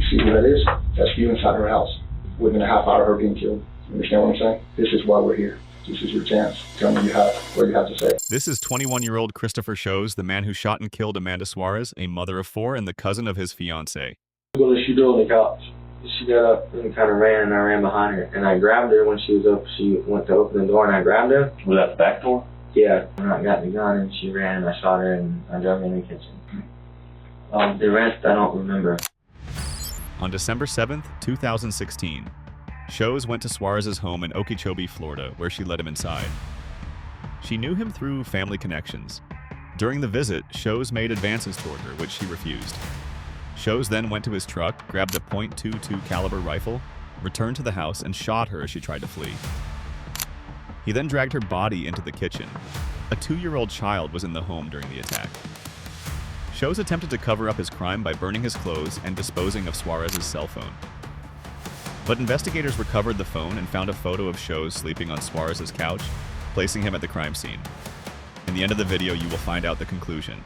see who that is? That's you inside her house, within a half hour of her being killed. You understand what I'm saying? This is why we're here. This is your chance. Tell me what you have to say. This is 21-year-old Christopher Shows, the man who shot and killed Amanda Suarez, a mother of four and the cousin of his fiancée. What did she do on the couch? She got up and kind of ran, and I ran behind her. And I grabbed her when she was up. She went to open the door, and I grabbed her. Was that the back door? Yeah. And I got the gun, and she ran, and I shot her, and I drove her in the kitchen. The rest, I don't remember. On December 7th, 2016, Shows went to Suarez's home in Okeechobee, Florida, where she let him inside. She knew him through family connections. During the visit, Shows made advances toward her, which she refused. Shows then went to his truck, grabbed a .22 caliber rifle, returned to the house, and shot her as she tried to flee. He then dragged her body into the kitchen. A 2-year-old child was in the home during the attack. Shows attempted to cover up his crime by burning his clothes and disposing of Suarez's cell phone. But investigators recovered the phone and found a photo of Shows sleeping on Suarez's couch, placing him at the crime scene. In the end of the video, you will find out the conclusion.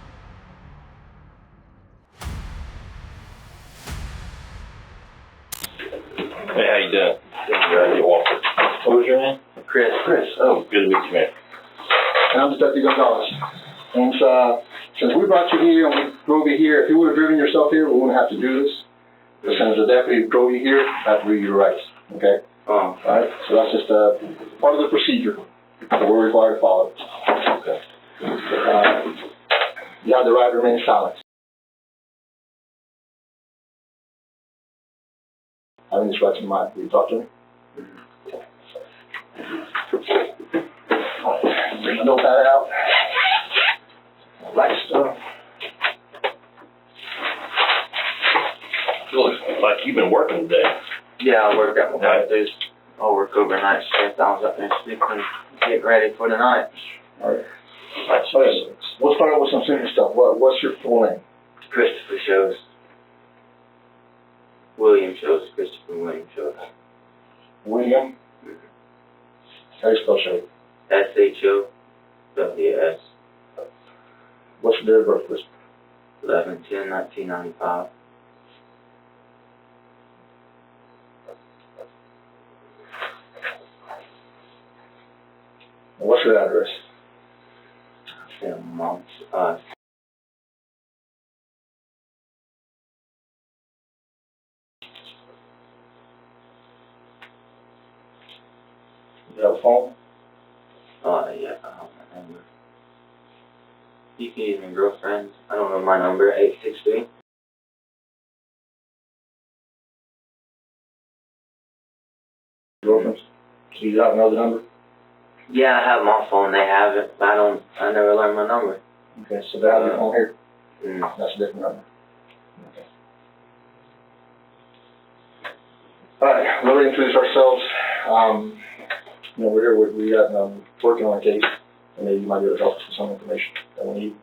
Hey, how you doing? You're welcome. What was your name? Chris. Oh, good to meet you, man. And I'm Detective Gonzalez. And since we brought you here and we drove you here, if you would have driven yourself here, we wouldn't have to do this. But since the deputy drove you here, I have to read your rights. Okay? All right? So that's just part of the procedure that we're required to follow. Okay. You have the right to remain silent. Having this right in mind. Will you talk to me? Bring the notepad out. Right stuff. Looks like you've been working today. Yeah, I work at my days. I'll work overnight shift. I was up there sleeping, getting ready for the night. All right. Okay. We'll start out with some simple stuff. What's your full name? Christopher Shows. William Shows. Christopher William Shows. William? How do you spell Shows? S-H-O-W-S. What's your date of birth, Christopher? 11/10/1995. What's your address? Mom's, You have a phone? yeah, I don't know my number. You can use my girlfriend. I don't know my number, 863. Girlfriends? Do you have another number? Yeah, I have my phone. They have it, but I never learned my number. Okay, so they have your phone here? Mm. That's a different number. Okay. All right, we'll introduce ourselves. We're here, we got working on a case, and maybe you might be able to help us with some information that we need.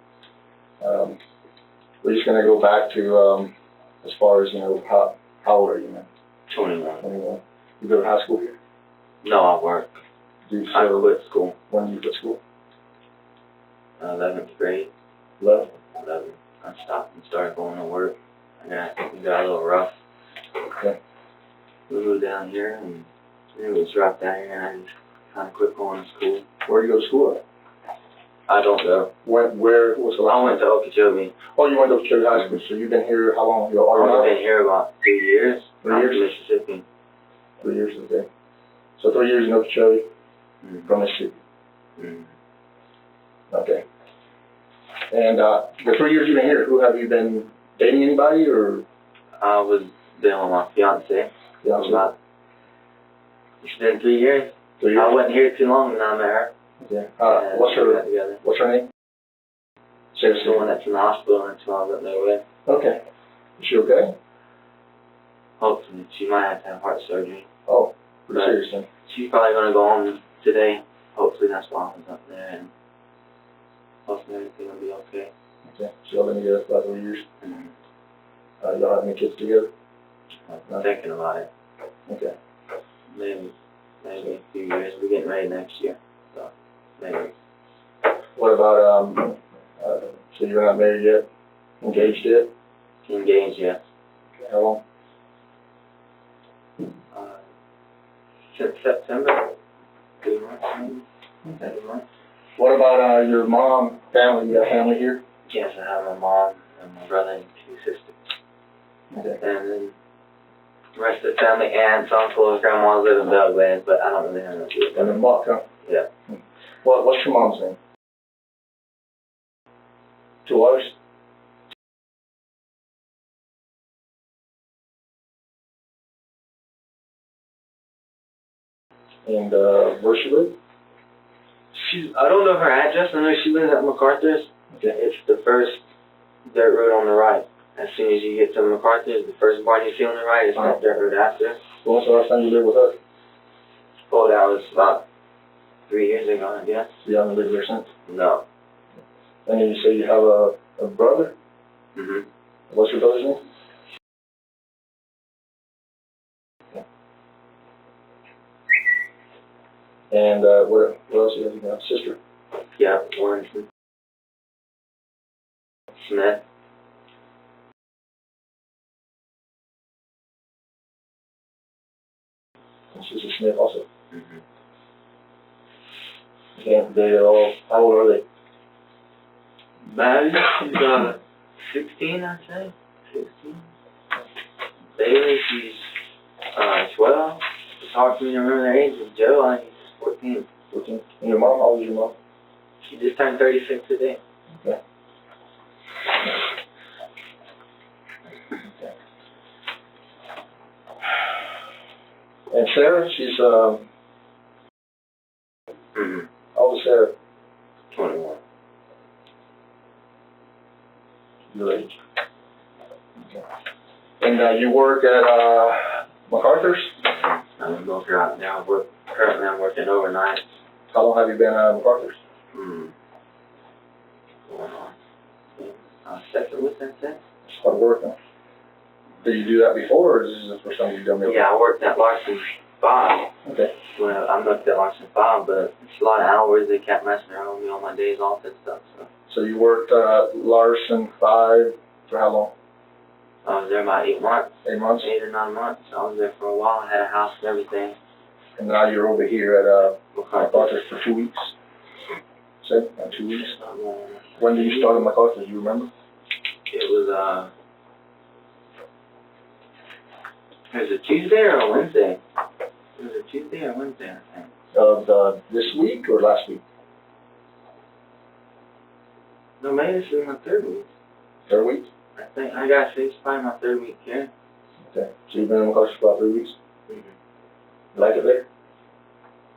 We're just going to go back to, as far as, how old are you, man? 21. 21. You go to high school here? No, I work. I quit school. When did you quit school? 11th grade. 11? 11. I stopped and started going to work, and then I think we got a little rough. Okay. We moved down here, and it was rough down here, and I just kind of quit going to school. Where do you go to school at? I don't know. Where was the last I went to Okeechobee. Oh, you went to Okeechobee High School, so you've been here how long? I've been here about 3 years. 3 years? Mississippi. 3 years, okay. So 3 years in Okeechobee, from Mississippi. Okay. And the 3 years you've been here, who have you been dating anybody, or? I was dealing with my fiance. It's been 3 years. 3 years? I wasn't here too long when I met her. Okay. What's her name? She's the one that's in the hospital, and that's who I was up there with. Okay. Is she okay? Hopefully. She might have to have heart surgery. Oh, pretty serious then. She's probably going to go home today. Hopefully that's why I was up there, and hopefully everything will be okay. Okay. So y'all been together for about 3 years? Y'all have any kids together? I'm thinking about it. Okay. Maybe a few years. We're getting ready next year, so maybe. What about, so you're not married yet? Engaged yet? Engaged, yeah. Okay. How long? since September. 2 months, maybe. Okay. 7 months. What about your mom, family? You got family here? Yes, I have my mom and my brother and 2 sisters. Okay. And then the rest of the family, aunts, uncles, grandmas live in Belgrade, but I don't really have much with And them. then Buck, huh? Yeah. What's your mom's name? 2 others? And where she live? I don't know her address. I know she lives at MacArthur's. Okay. It's the first dirt road on the right. As soon as you get to MacArthur's, the first barn you see on the right is that dirt road after. When was the last time you lived with her? Oh, that was about 3 years ago, I guess. You haven't lived there since? No. And then you say you have a brother? Mm-hmm. What's your brother's name? Okay. And what else do you have? You got a sister? Yeah, Warrington. Smith. And Sister Smith also. Mm-hmm. Okay. They all, how old are they? Maddie, she's 16, I'd say. 16. Bailey, she's 12. It's hard for me to remember their ages. Joe, I think he's 14. 14. And your mom? How old is your mom? She just turned 36 today. Okay. And Sarah, she's Mm-hmm. how old is Sarah? 21. Your age. Okay. And you work at MacArthur's? I'm a milker out now. Currently I'm working overnight. How long have you been at MacArthur's? Going on. Second with that set? It's hard work, huh? Did you do that before, or is this the first time you've done it? Yeah, I worked at Larson 5. Okay. Well, I looked at Larson 5, but it's a lot of hours. They kept messing around with me on my days off and stuff. So you worked Larson 5 for how long? I was there about 8 months. 8 months? 8 or 9 months. I was there for a while. I had a house and everything. And now you're over here at MacArthur's for 2 weeks? Say, 2 weeks? When did you start at MacArthur's, do you remember? It was a Tuesday or a Wednesday? It was a Tuesday or Wednesday, I think. Of this week or last week? No, maybe this is my 3rd week. 3rd week? I think, I gotta say, it's probably my 3rd week here. Okay. So you've been in MacArthur's for about 3 weeks? Mm-hmm. You like it there?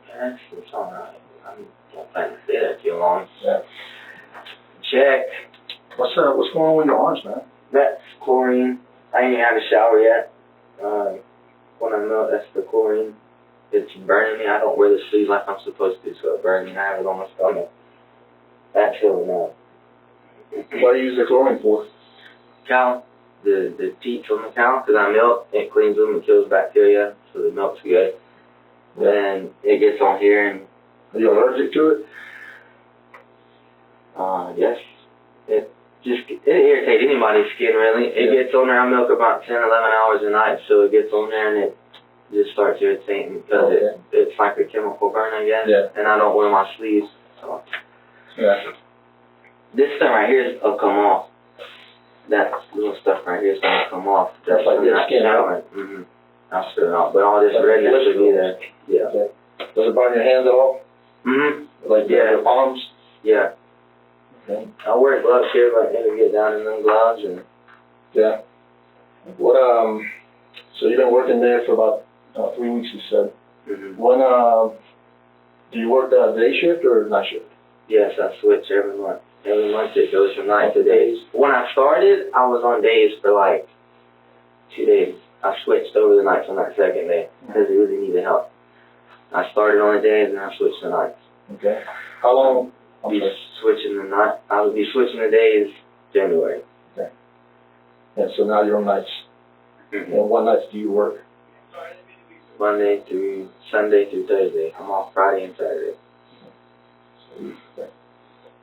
Yeah, it's alright. I don't plan to stay there too long. Yeah. Check. What's going on with your arms, man? That's chlorine. I ain't even had a shower yet. When I melt, that's the chlorine. It's burning me. I don't wear the sleeves like I'm supposed to, so it burns me. I have it on my stomach. That's healing up. What do you use the chlorine for? Cow, the teats on the cow, because I melt, it cleans them and kills bacteria, so the milk's good. Then it gets on here and... Are you allergic to it? Yes. It irritates anybody's skin, really. It gets on there, I milk about 10, 11 hours a night, so it gets on there and it just starts irritating because it's like a chemical burn, I guess. Yeah. And I don't wear my sleeves, so... Yeah. This stuff right here will come off. That little stuff right here is going to come off. That's like your skin, right? Mm-hmm. I'll spit it out. But all this redness should be there. Yeah. Okay. Does it burn your hands at all? Mm-hmm. Like your palms? Yeah. Okay. I wear gloves here, but I never get down in them gloves. And yeah. What, so you've been working there for about 3 weeks, you said. Mm-hmm. When, do you work day shift or night shift? Yes, I switch every month. Every month it goes from night to days. When I started, I was on days for like 2 days. I switched over the nights on that 2nd day because it really needed help. I started on the days and I switched to nights. Okay. How long? I would be switching the days January. Okay. And so now you're on nights. Mm-hmm. And what nights do you work? Monday through Sunday through Thursday. I'm off Friday and Saturday. Okay.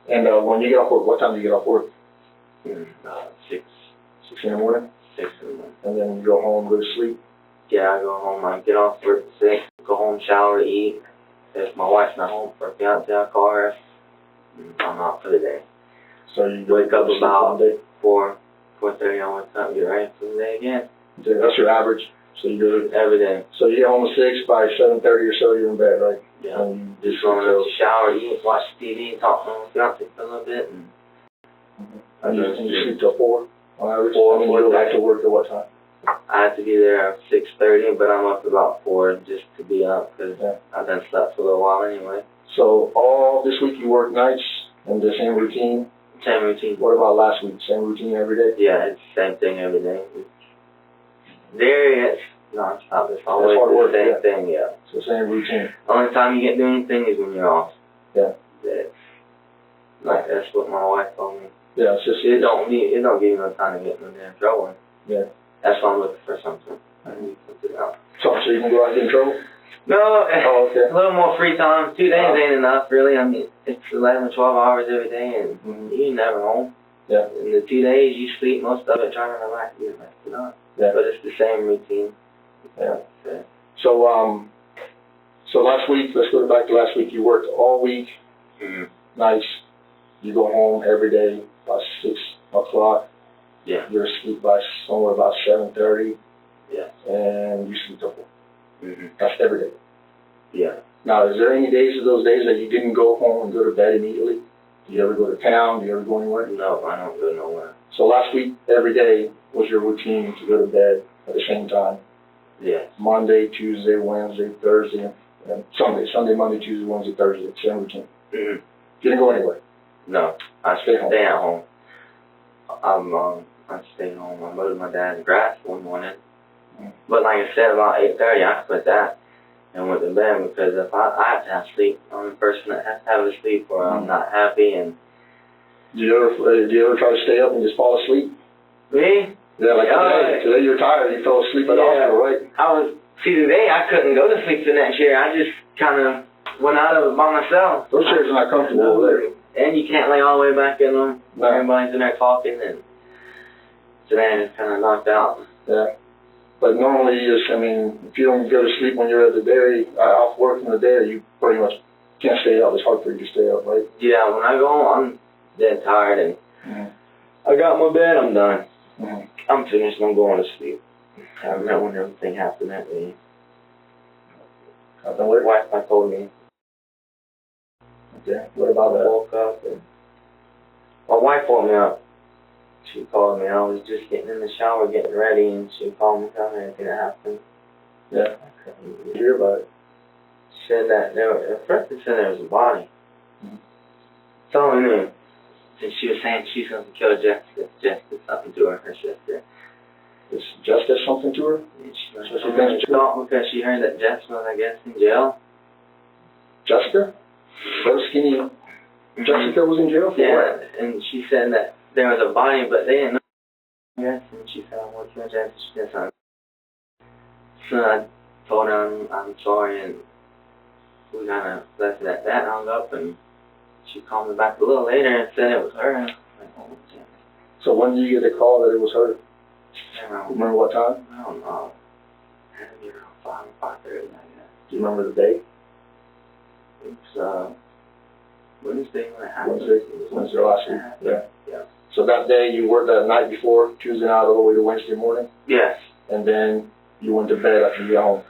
And when you get off work, what time do you get off work? 6. 6 in the morning? 6 in the morning. And then you go home, go to sleep? Yeah, I go home, I get off work at 6, go home, shower, eat. If my wife's not home for a fiance, I call her. I'm out for the day. So you Wake up about 4:30, I wake up, get ready for the day again. That's your average. So you do it Every day. So you get home at 6, by 7:30 or so you're in bed, right? Yeah. And you Just going to shower, eat, watch TV, talk to my fiance for a little bit. And you sleep till 4 on average? 4, and you go back to work at what time? I have to be there at 6:30, but I'm up about 4 just to be up because I've done slept for a little while anyway. So all this week you work nights and the same routine? Same routine. What about last week? Same routine every day? Yeah, it's the same thing every day. There, it's non-stop. It's always hard work, the same thing, yeah. It's the same routine. The only time you get to do anything is when you're off. Yeah. That's what my wife told me. Yeah, it's just... It don't give you no time to get in no damn trouble. Yeah. That's why I'm looking for something. I need something else. So you can go out and get in trouble? No, Oh, okay. a little more free time. 2 days ain't enough, really. I mean, it's 11 or 12 hours every day, and you're never home. Yeah. In the 2 days, you sleep most of it, trying to relax. You're rested up. Yeah. But it's the same routine. Yeah. So last week, let's go back to last week. You worked all week, nice. You go home every day by 6 o'clock. Yeah. You're asleep by somewhere about 7:30. Yeah. And you sleep till 4. That's every day. Yeah. Now, is there any days of those days that you didn't go home and go to bed immediately? Do you ever go to town? Do you ever go anywhere? No, I don't go nowhere. So last week, every day was your routine to go to bed at the same time? Yeah. Monday, Tuesday, Wednesday, Thursday, and Sunday. Sunday, Monday, Tuesday, Wednesday, Thursday. Same routine. You didn't go anywhere? No. I Stay home. Stay at home. I stayed home. I mowed my dad's grass one morning. But like I said, about 8:30, I quit that and went to bed because if I have to have sleep, I'm the person that has to have a sleep or I'm not happy. And Do you ever try to stay up and just fall asleep? me? Yeah, like today you're tired. You fell asleep at the hospital, right? Today I couldn't go to sleep the next year. I just kind of went out of it by myself. Those chairs are not comfortable over there. And you can't lay all the way back in them. No. Everybody's in there talking, and today I just kind of knocked out. Yeah. But normally, if you don't go to sleep when you're at the dairy, off work in the day, you pretty much can't stay up. It's hard for you to stay up, right? Yeah, when I go home, I'm dead tired, and I got my bed, I'm done. I'm finished, I'm going to sleep. I remember when everything happened that day. My wife told me. Okay, what about I that? woke up, and my wife woke me up. She called me. I was just getting in the shower, getting ready, and she called me telling me everything that happened. Yeah, I couldn't hear about it. She said that at first they said there was a body. So anyway, and she was saying she's going to kill Jessica. Jessica something to her sister. Is Justice something to her? And she So she thinks thought because she heard that Jessica was, I guess, in jail. Jessica? That skinny Jessica was in jail for what? And she said that there was a body, but they didn't know. Yes, and she said, I want to kill Jessica. She said something. So I told her I'm sorry, and we kind of left it at that, hung up, and she called me back a little later and said it was her. And I was like, oh, damn. So when did you get the call that it was her? Remember what time? I don't know. It had to be around 5:30, I guess. Do you remember the day? It's Wednesday when it happened. Wednesday last week. Yeah. So that day you worked that night before, Tuesday night all the way to Wednesday morning? Yes. And then you went to bed after you got home?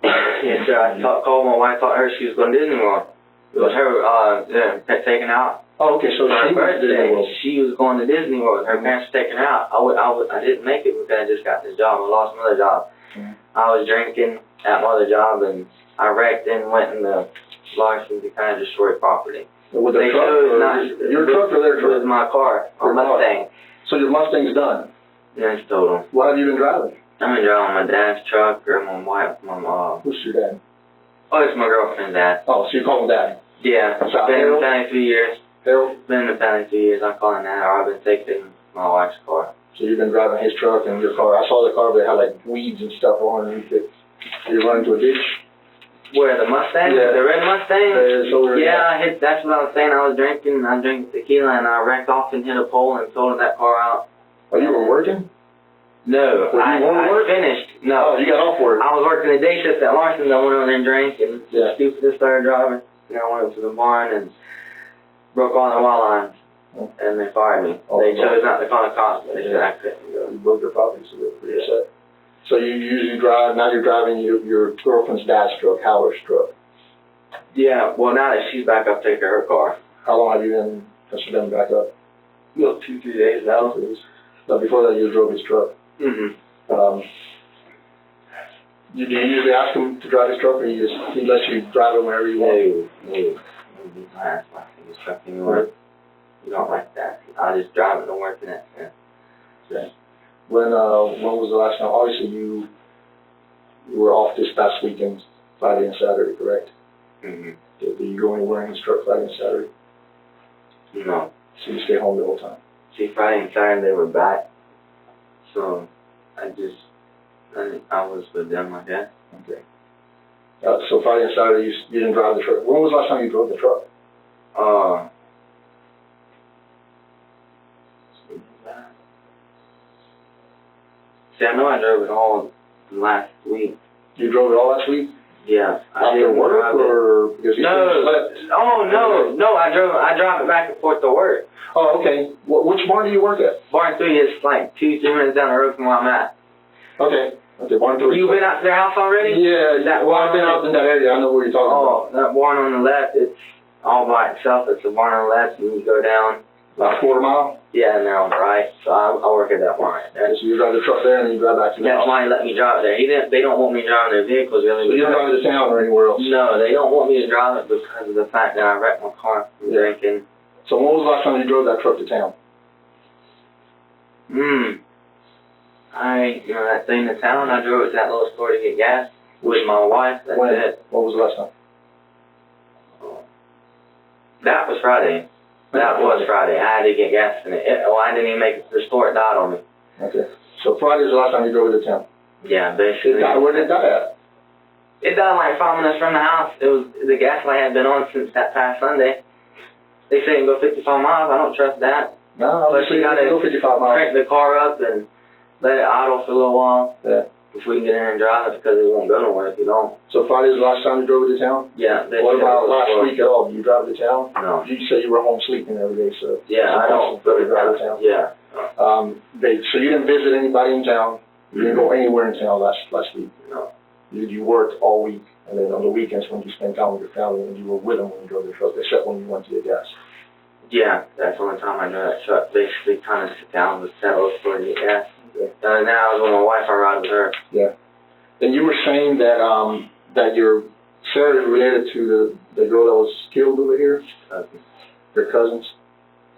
Yes, sir. I called my wife, thought her she was going to Disney World. It was her pet taken out. Oh, okay, so For her she went to Disney birthday, World. she was going to Disney World. Her parents were taking her out. I didn't make it because I just got this job. I lost my other job. I was drinking at my other job, and I wrecked and went in the larceny to kind of destroy property. With the truck? Your truck or their truck? With my car, my Mustang. So your Mustang's done? Yeah, it's total. What have you been driving? I've been driving my dad's truck or my wife, my mom. Who's your dad? Oh, it's my girlfriend's dad. Oh, so you call him dad? Yeah, So been in the family 2 years. Harold? Been in the family 2 years. I call him that, or I've been taking my wife's car. So you've been driving his truck and your car. I saw the car, but it had like weeds and stuff on it. Did you run into a ditch? Where, the Mustang? Yeah. The red Mustang? Yeah, I hit, that's what I was saying. I was drinking tequila and I wrecked off and hit a pole and totaled that car out. Oh, you were working? No, Were you on work? I finished. No. Oh, you got off work. I was working the day shift at Larson's. I went over there and drank and Yeah. stupidly started driving. And I went up to the barn and broke all the wall lines. Oh. And they fired me. Oh, they no. chose not to call the cops, but they said I couldn't go. You broke your property, so they're pretty upset. So you usually drive, now you're driving your girlfriend's dad's truck, Howard's truck. Yeah, well, now that she's back up taking her car. How long have you been, since you've been back up? Well, 2-3 days now. But before that, you drove his truck. Mm-hmm. Do you usually ask him to drive his truck, or he lets you drive it whenever you want? No. I asked my his truck anymore. You don't like that. I just drive it to work and that's it. Okay. When was the last time? Obviously, you were off this past weekend, Friday and Saturday, correct? Mm-hmm. Did you go anywhere in his truck Friday and Saturday? No. So you stay home the whole time? See, Friday and Saturday they were back. So, I was with them, I guess. Okay. So Friday and Saturday, you didn't drive the truck. When was the last time you drove the truck? See, I know I drove it all last week. You drove it all last week? Yeah. After work, or because you slept? No. I drive it back and forth to work. Oh, okay. Which barn do you work at? Barn 3 is like 2-3 minutes down the road from where I'm at. Okay. Barn 3. You been out to their house already? Yeah. I've been out in that area. I know where you're talking about. Oh, that barn on the left, it's all by itself. It's a barn on the left, and you go down. About a quarter mile? Yeah, and they're on the right. So I work at that barn. So you drive the truck there, and then you drive back to the house? That's why he let me drive there. They don't want me driving their vehicles really. So you don't drive to town or anywhere else? No, they don't want me to drive it because of the fact that I wrecked my car from drinking. So when was the last time you drove that truck to town? That thing to town, I drove it to that little store to get gas with my wife. That's it. When was the last time? That was Friday. That was Friday. I had to get gas in it. I didn't even make it to the store. It died on me. Okay. So Friday was the last time you drove it to town? Yeah, basically. Where did it die at? It died like 5 minutes from the house. The gas light had been on since that past Sunday. They say you can go 55 miles. I don't trust that. No, but you gotta go 55 miles. Crank the car up and let it idle for a little while. Yeah. Before you can get in and drive it, because it won't go nowhere if you don't. So Friday was the last time you drove it to town? Yeah. What about last week at all? Did you drive it to town? No. You said you were home sleeping every day, so. Yeah, I don't really drive to town. Yeah. So you didn't visit anybody in town? You didn't go anywhere in town last week? No. You worked all week, and then on the weekends when you spent time with your family, and you were with them when you drove the truck, except when you went to get gas? Yeah, that's the only time I drove that truck. Basically, kind of sit down with that little store to get gas. Now I was with my wife, I ride with her. Yeah. And you were saying that that your Sarah is related to the girl that was killed over here? Your cousins?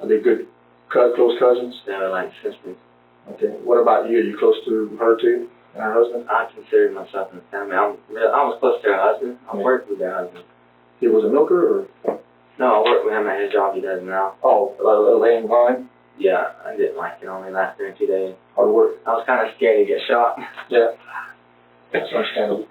Are they good, close cousins? They were like sisters. Okay. What about you? Are you close to her too, and her husband? I consider myself in the family. I was close to her husband. I worked with their husband. He was a milker, or? No, I worked with him at his job he does now. Oh, laying vine? Yeah, I didn't like it. Only lasted 2 days. Hard work. I was kind of scared to get shot. Yeah. That's understandable.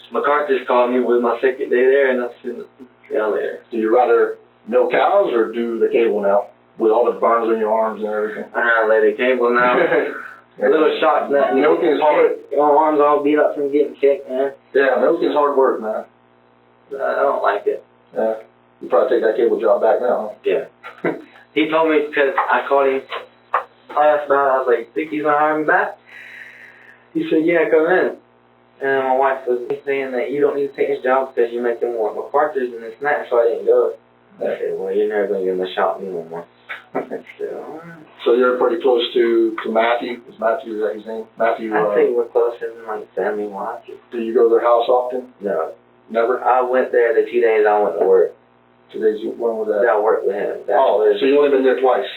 McCarthy's called me with my second day there, and I said, yeah, later. Do you rather milk cows or do the cable now? With all the burns on your arms and everything? I'd rather lay the cable now. A little shocked that milking is hard. My arms all beat up from getting kicked, man. Yeah, milking is hard work, man. I don't like it. Yeah. You probably take that cable job back now, huh? Yeah. He told me, because I called him, I asked about it, I was like, think he's going to hire me back? He said, yeah, come in. And my wife was saying that you don't need to take his job because you're making more McCarthy's and this and that, so I didn't go. I said, well, you're never going to give him a shot me no more. So you're pretty close to Matthew? Is Matthew, is that his name? Matthew, I think we're close in like family-wise. Do you go to their house often? No. Never? I went there the 2 days I went to work. 2 days, when was that? I worked with him. So you only been there twice?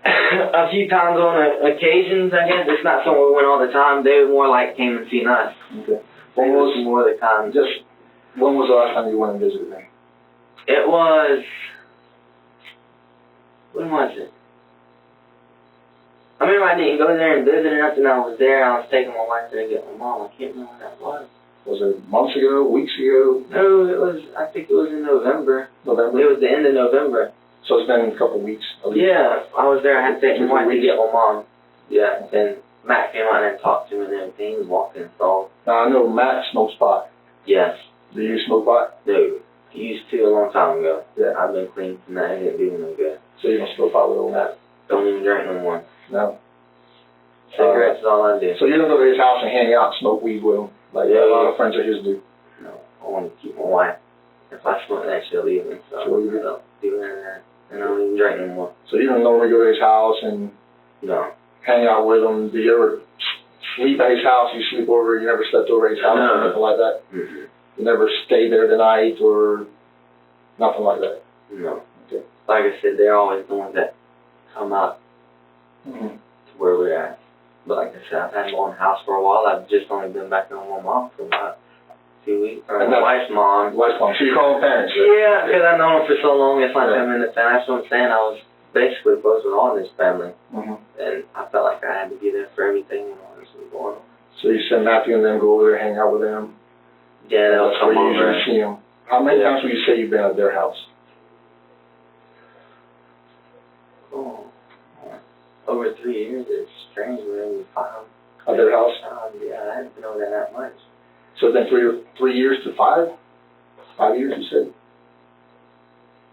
A few times on occasions, I guess. It's not something we went all the time. They more like came and seen us. Okay. When was more the time? When was the last time you went and visited them? It was... When was it? I remember I didn't go there and visit or nothing. I was there. I was taking my wife there to get my mom. I can't remember when that was. Was it months ago, weeks ago? No, it was, I think it was in November. November? It was the end of November. So it's been a couple of weeks? Yeah, I was there. I had to take my wife to get my mom. Yeah, and Matt came out and talked to me and everything. He was walking, so. Now, I know Matt smokes pot. Yes. Do you smoke pot? Dude, I used to a long time ago. Yeah. I've been clean from that. It didn't do me no good. So you don't smoke pot with old Matt? Don't even drink no more. No. Cigarettes is all I do. So you don't go to his house and hang out and smoke weed with him, like a lot of friends of his do? No, I want to keep my wife. If I smoke that, she'll leave me. So She'll leave you? I don't do that. And I don't even drink no more. So you don't normally go to his house and No. hang out with him? Do you ever sleep at his house? You sleep over? You never slept over at his house or anything like that? Mm-hmm. You never stayed there the night or nothing like that? No. Okay. Like I said, they're always the ones that come out Mm-hmm. to where we're at. But like I said, I've had my own house for a while. I've just only been back home with my mom for about 2 weeks. Or And my that's- wife's mom. Wife's mom. So you call them parents? Yeah, because I've known them for so long. It's like Right. them in the family. That's what I'm saying. I was basically close with all this family. Mm-hmm. And I felt like I had to be there for everything and all this was going on. So you send Matthew and them go over there, hang out with them? Yeah, they'll That's where come you over. usually see them. How many Yeah. times would you say you've been at their house? Oh, over 3 years. It's strange when we found. At their house? Yeah, I hadn't been over there that much. So then 3 years to 5? 5 years, you said?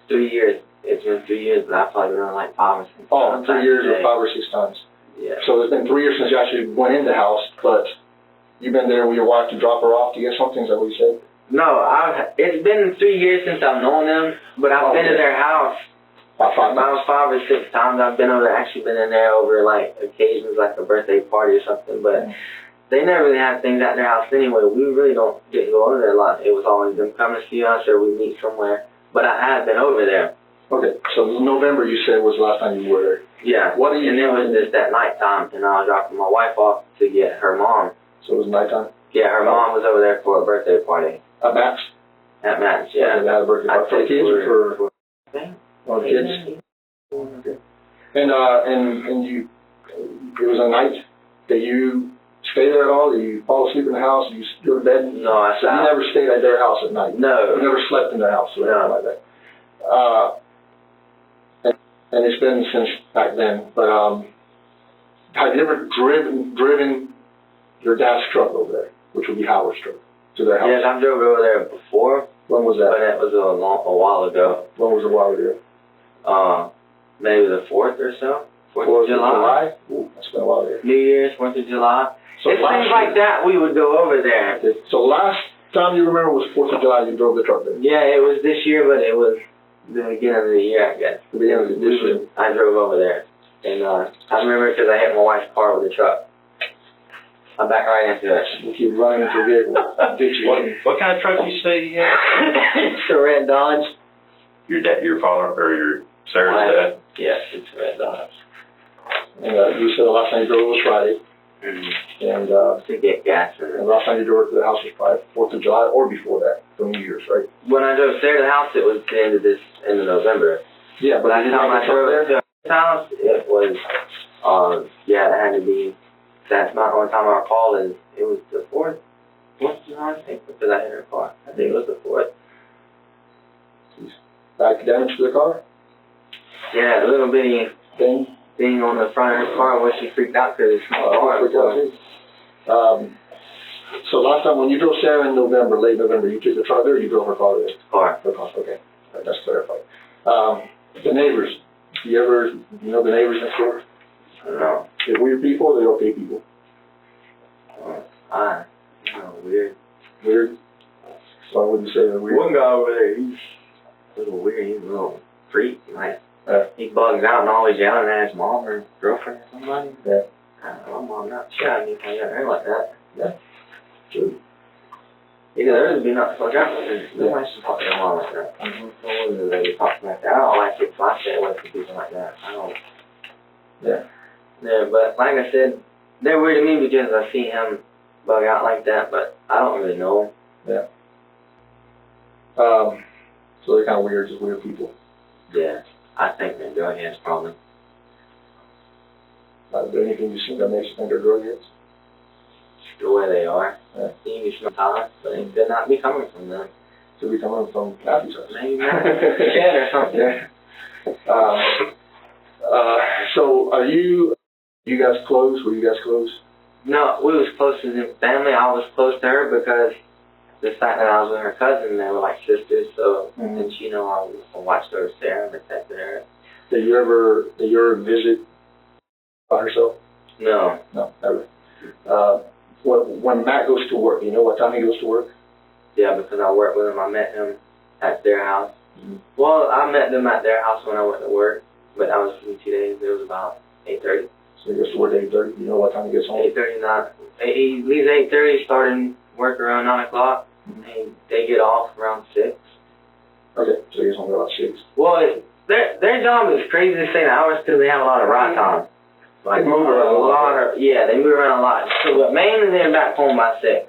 3 years. It's been 3 years, but I've probably been on like 5 or 6 Oh, times. 3 years or 5 or 6 times. Yeah. So it's been 3 years since you actually went in the house, but you've been there with your wife to drop her off to get something, is that what you said? No, it's been 3 years since I've known them, but I've been to their house About 5 times. about 5 or 6 times. I've been over, actually been in there over like occasions, like a birthday party or something, but they never really had things at their house anyway. We really don't get to go over there a lot. It was always them coming to see us or we meet somewhere, but I had been over there. Okay, so November you said was the last time you were there. Yeah, What do you and it was just at nighttime, and I was dropping my wife off to get her mom. So it was nighttime? Yeah, her mom was over there for a birthday party. At Max? At Matt's, They yeah. had a birthday I party for the think kids or for the kids? Okay. And you, it was a night that you stayed there at all? Did you fall asleep in the house? Did you go to bed? No, I So you never stayed at their house at night? No. You never slept in their house or anything like that? And it's been since back then, but have you ever driven your dad's truck over there, which would be Howard's truck, to their house? Yes, I've drove over there before, When was but that? it was a while ago. When was a while ago? Maybe the 4th or so. 4th Fourth of July. Ooh, that's been a while ago. New Year's, 4th of July. So It seems like that we would go over there. So last time you remember was 4th of July, you drove the truck there? Yeah, it was this year, but it was the beginning of the year, I guess. The beginning of this year. I drove over there. And I remember because I hit my wife's car with the truck. I backed right into it. You keep running into vehicles. What kind of truck you say you had? It's a red Dodge. Your father, or your Sarah's dad? Yes, it's a red Dodge. And you said the last time you drove was Friday. Mm-hmm. And To get gas in the it. last time you drove to the house was probably 4th of July or before that, for New Year's, right? When I drove there to the house, it was the end of November. Yeah, but Last you didn't time have I a truck drove there? to the house, it was, yeah, it had to be, that's not the only time I recall is, it was the 4th. 4th of July, I think, because I hit her car. I think it was the 4th. Back damage to the car? Yeah, a little bitty Thing? on the front of her car when she freaked out because it's my car. So last time when you drove Sarah in November, late November, you took the truck there or you drove her car there? Car. Her car, okay. All right, that's clarified. The neighbors, you know the neighbors next door? I don't know. They're weird people or they're okay people? Weird. Weird? Why would you say they're weird? One guy over there, he's a little weird. He's a little freak. Like, Yeah. he bugs out and always yelling at his mom or girlfriend or somebody. Yeah. I don't know, mom, not sure anything at her like that. Yeah. True. Either there would be not to fuck out with her. Nobody should talk to their mom like that. No wonder they talk like that. I don't like it, so I stay away from people like that. I don't. Yeah. Yeah, but like I said, they're weird to me because I see him bug out like that, but I don't really know him. Yeah. So they're kind of weird, just weird people. Yeah, I think they're drug heads probably. Is there anything you see that makes you think they're drug heads? The way they are. Yeah. Maybe sometimes, but it could not be coming from them. Could be coming from Matthew's house. Maybe not. Shed or something. Yeah. So are you You guys close? Were you guys close? No, we was close as in family. I was close to her because the fact that I was with her cousin, they were like sisters, so, and she know I watched her, Sarah, and protected her. Did you ever visit by herself? No. No, never. When Matt goes to work, you know what time he goes to work? Yeah, because I worked with him. I met him at their house. Well, I met them at their house when I went to work, but that was for 2 days. It was about 8:30. So he goes to work at 8:30. You know what time he gets home? 8:30, he leaves 8:30, starting work around 9 o'clock, and they get off around 6. Okay, so he gets home at about 6. Well, their job is crazy to say the hours because they have a lot of ride time. Like, They move around a lot. Yeah, they move around a lot. So, but mainly they're back home by 6,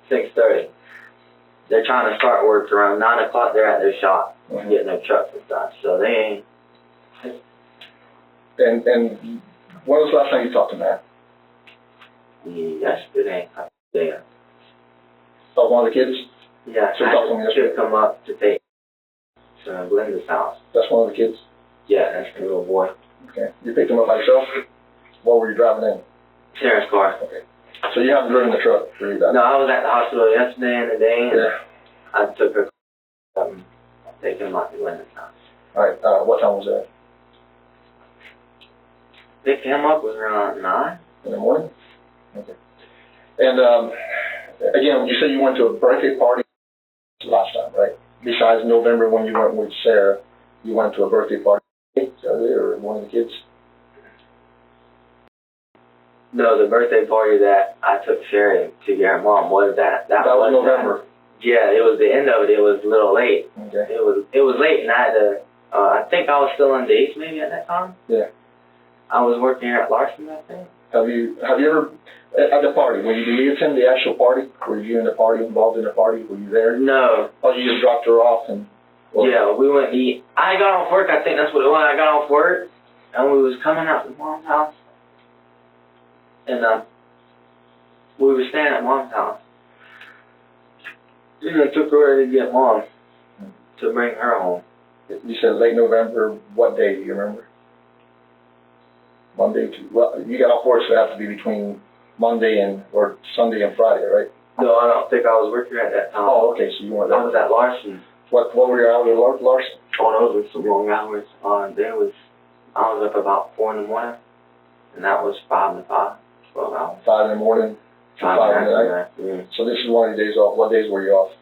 6:30. They're trying to start work around 9 o'clock. They're at their shop, getting their trucks and stuff. So they ain't. And when was the last time you talked to Matt? Yesterday, I was there. Oh, one of the kids? Yeah, So you talked to him yesterday? should come up to take to Glenda's house. That's one of the kids? Yeah, that's the little boy. Okay. You picked him up by yourself? What were you driving in? Sarah's car. Okay. So you haven't driven the truck for you guys? No, I was at the hospital yesterday and today, and Yeah. I took her, taking him up to Glenda's house. All right. What time was that? Picked him up was around 9. In the morning? Okay. And again, you said you went to a birthday party last time, right? Besides November when you went with Sarah, you went to a birthday party or one of the kids? No, the birthday party that I took Sarah to get her mom was that. That was November. Yeah, it was the end of it. It was a little late. Okay. It was late, and I had to. I think I was still on days maybe at that time. Yeah. I was working here at Larson, I think. Have you ever at the party? Did you attend the actual party? Were you in the party, involved in the party? Were you there? No. Oh, you just dropped her off and. Yeah, we went to eat. I got off work. I think that's what it was. I got off work, and we was coming out to Mom's house, and we were staying at Mom's house. And I took her to get Mom to bring her home. You said late November. What day do you remember? Monday. Well, you got off work, so it has to be between Monday or Sunday and Friday, right? No, I don't think I was working at that time. Oh, okay. So you weren't there. I was at Larson. What were your hours at Larson? Oh, those were some long hours. I was up about 4 in the morning, and that was 5 to 5, 12 hours. 5 in the morning to 5 in the night? Yeah. So this is one of your days off. What days were you off?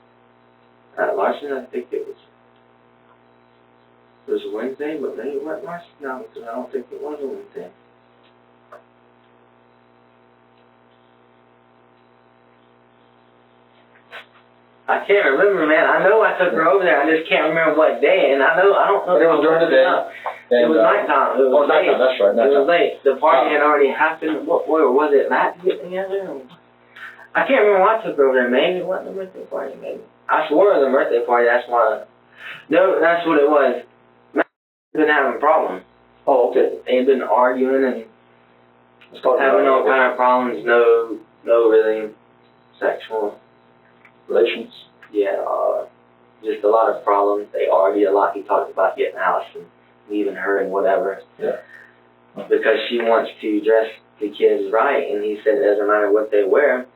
At Larson, I think it was Wednesday, but maybe it wasn't Larson now, because I don't think it was a Wednesday. I can't remember, man. I know I took her over there. I just can't remember what day, and I don't know. It was during the day. It was nighttime. It was late. Nighttime. That's right. It was late. The party had already happened. What was it? That to get together? I can't remember why I took her over there. Maybe it wasn't the birthday party. Maybe I swore it was a birthday party. That's why. No, that's what it was. Matt been having problems. Oh, okay. They've been arguing and having all kind of problems. No, really sexual relations. Yeah, just a lot of problems. They argue a lot. He talked about getting a house and leaving her and whatever. Yeah. Because she wants to dress the kids right, and he said it doesn't matter what they wear.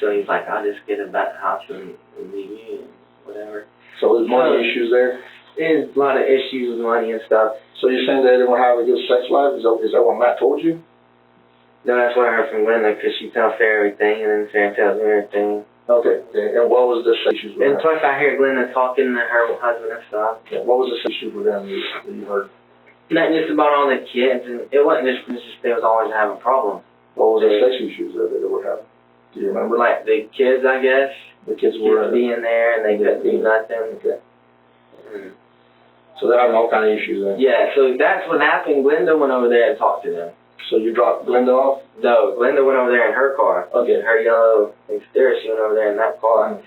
So he's like, I'll just get a back house and leave you and whatever. So there's money issues there? There's a lot of issues with money and stuff. So you're saying they don't have a good sex life? Is that what Matt told you? No, that's what I heard from Glenda, because she tells Sarah everything, and then Sarah tells me everything. Okay. And what was the issues with And them? plus I hear Glenda talking to her husband and stuff. Yeah. What was the issue with them that you heard? Not just about all the kids, and it wasn't just they was always having problems. What was the sex issues that they were having? Do you remember? Like the kids, I guess. The kids were being there and they couldn't do nothing. Okay. So they're having all kind of issues then? Yeah, so that's what happened. Glenda went over there and talked to them. So you dropped Glenda off? No, Glenda went over there in her car. Okay. Her yellow Xterra, she went over there in that car.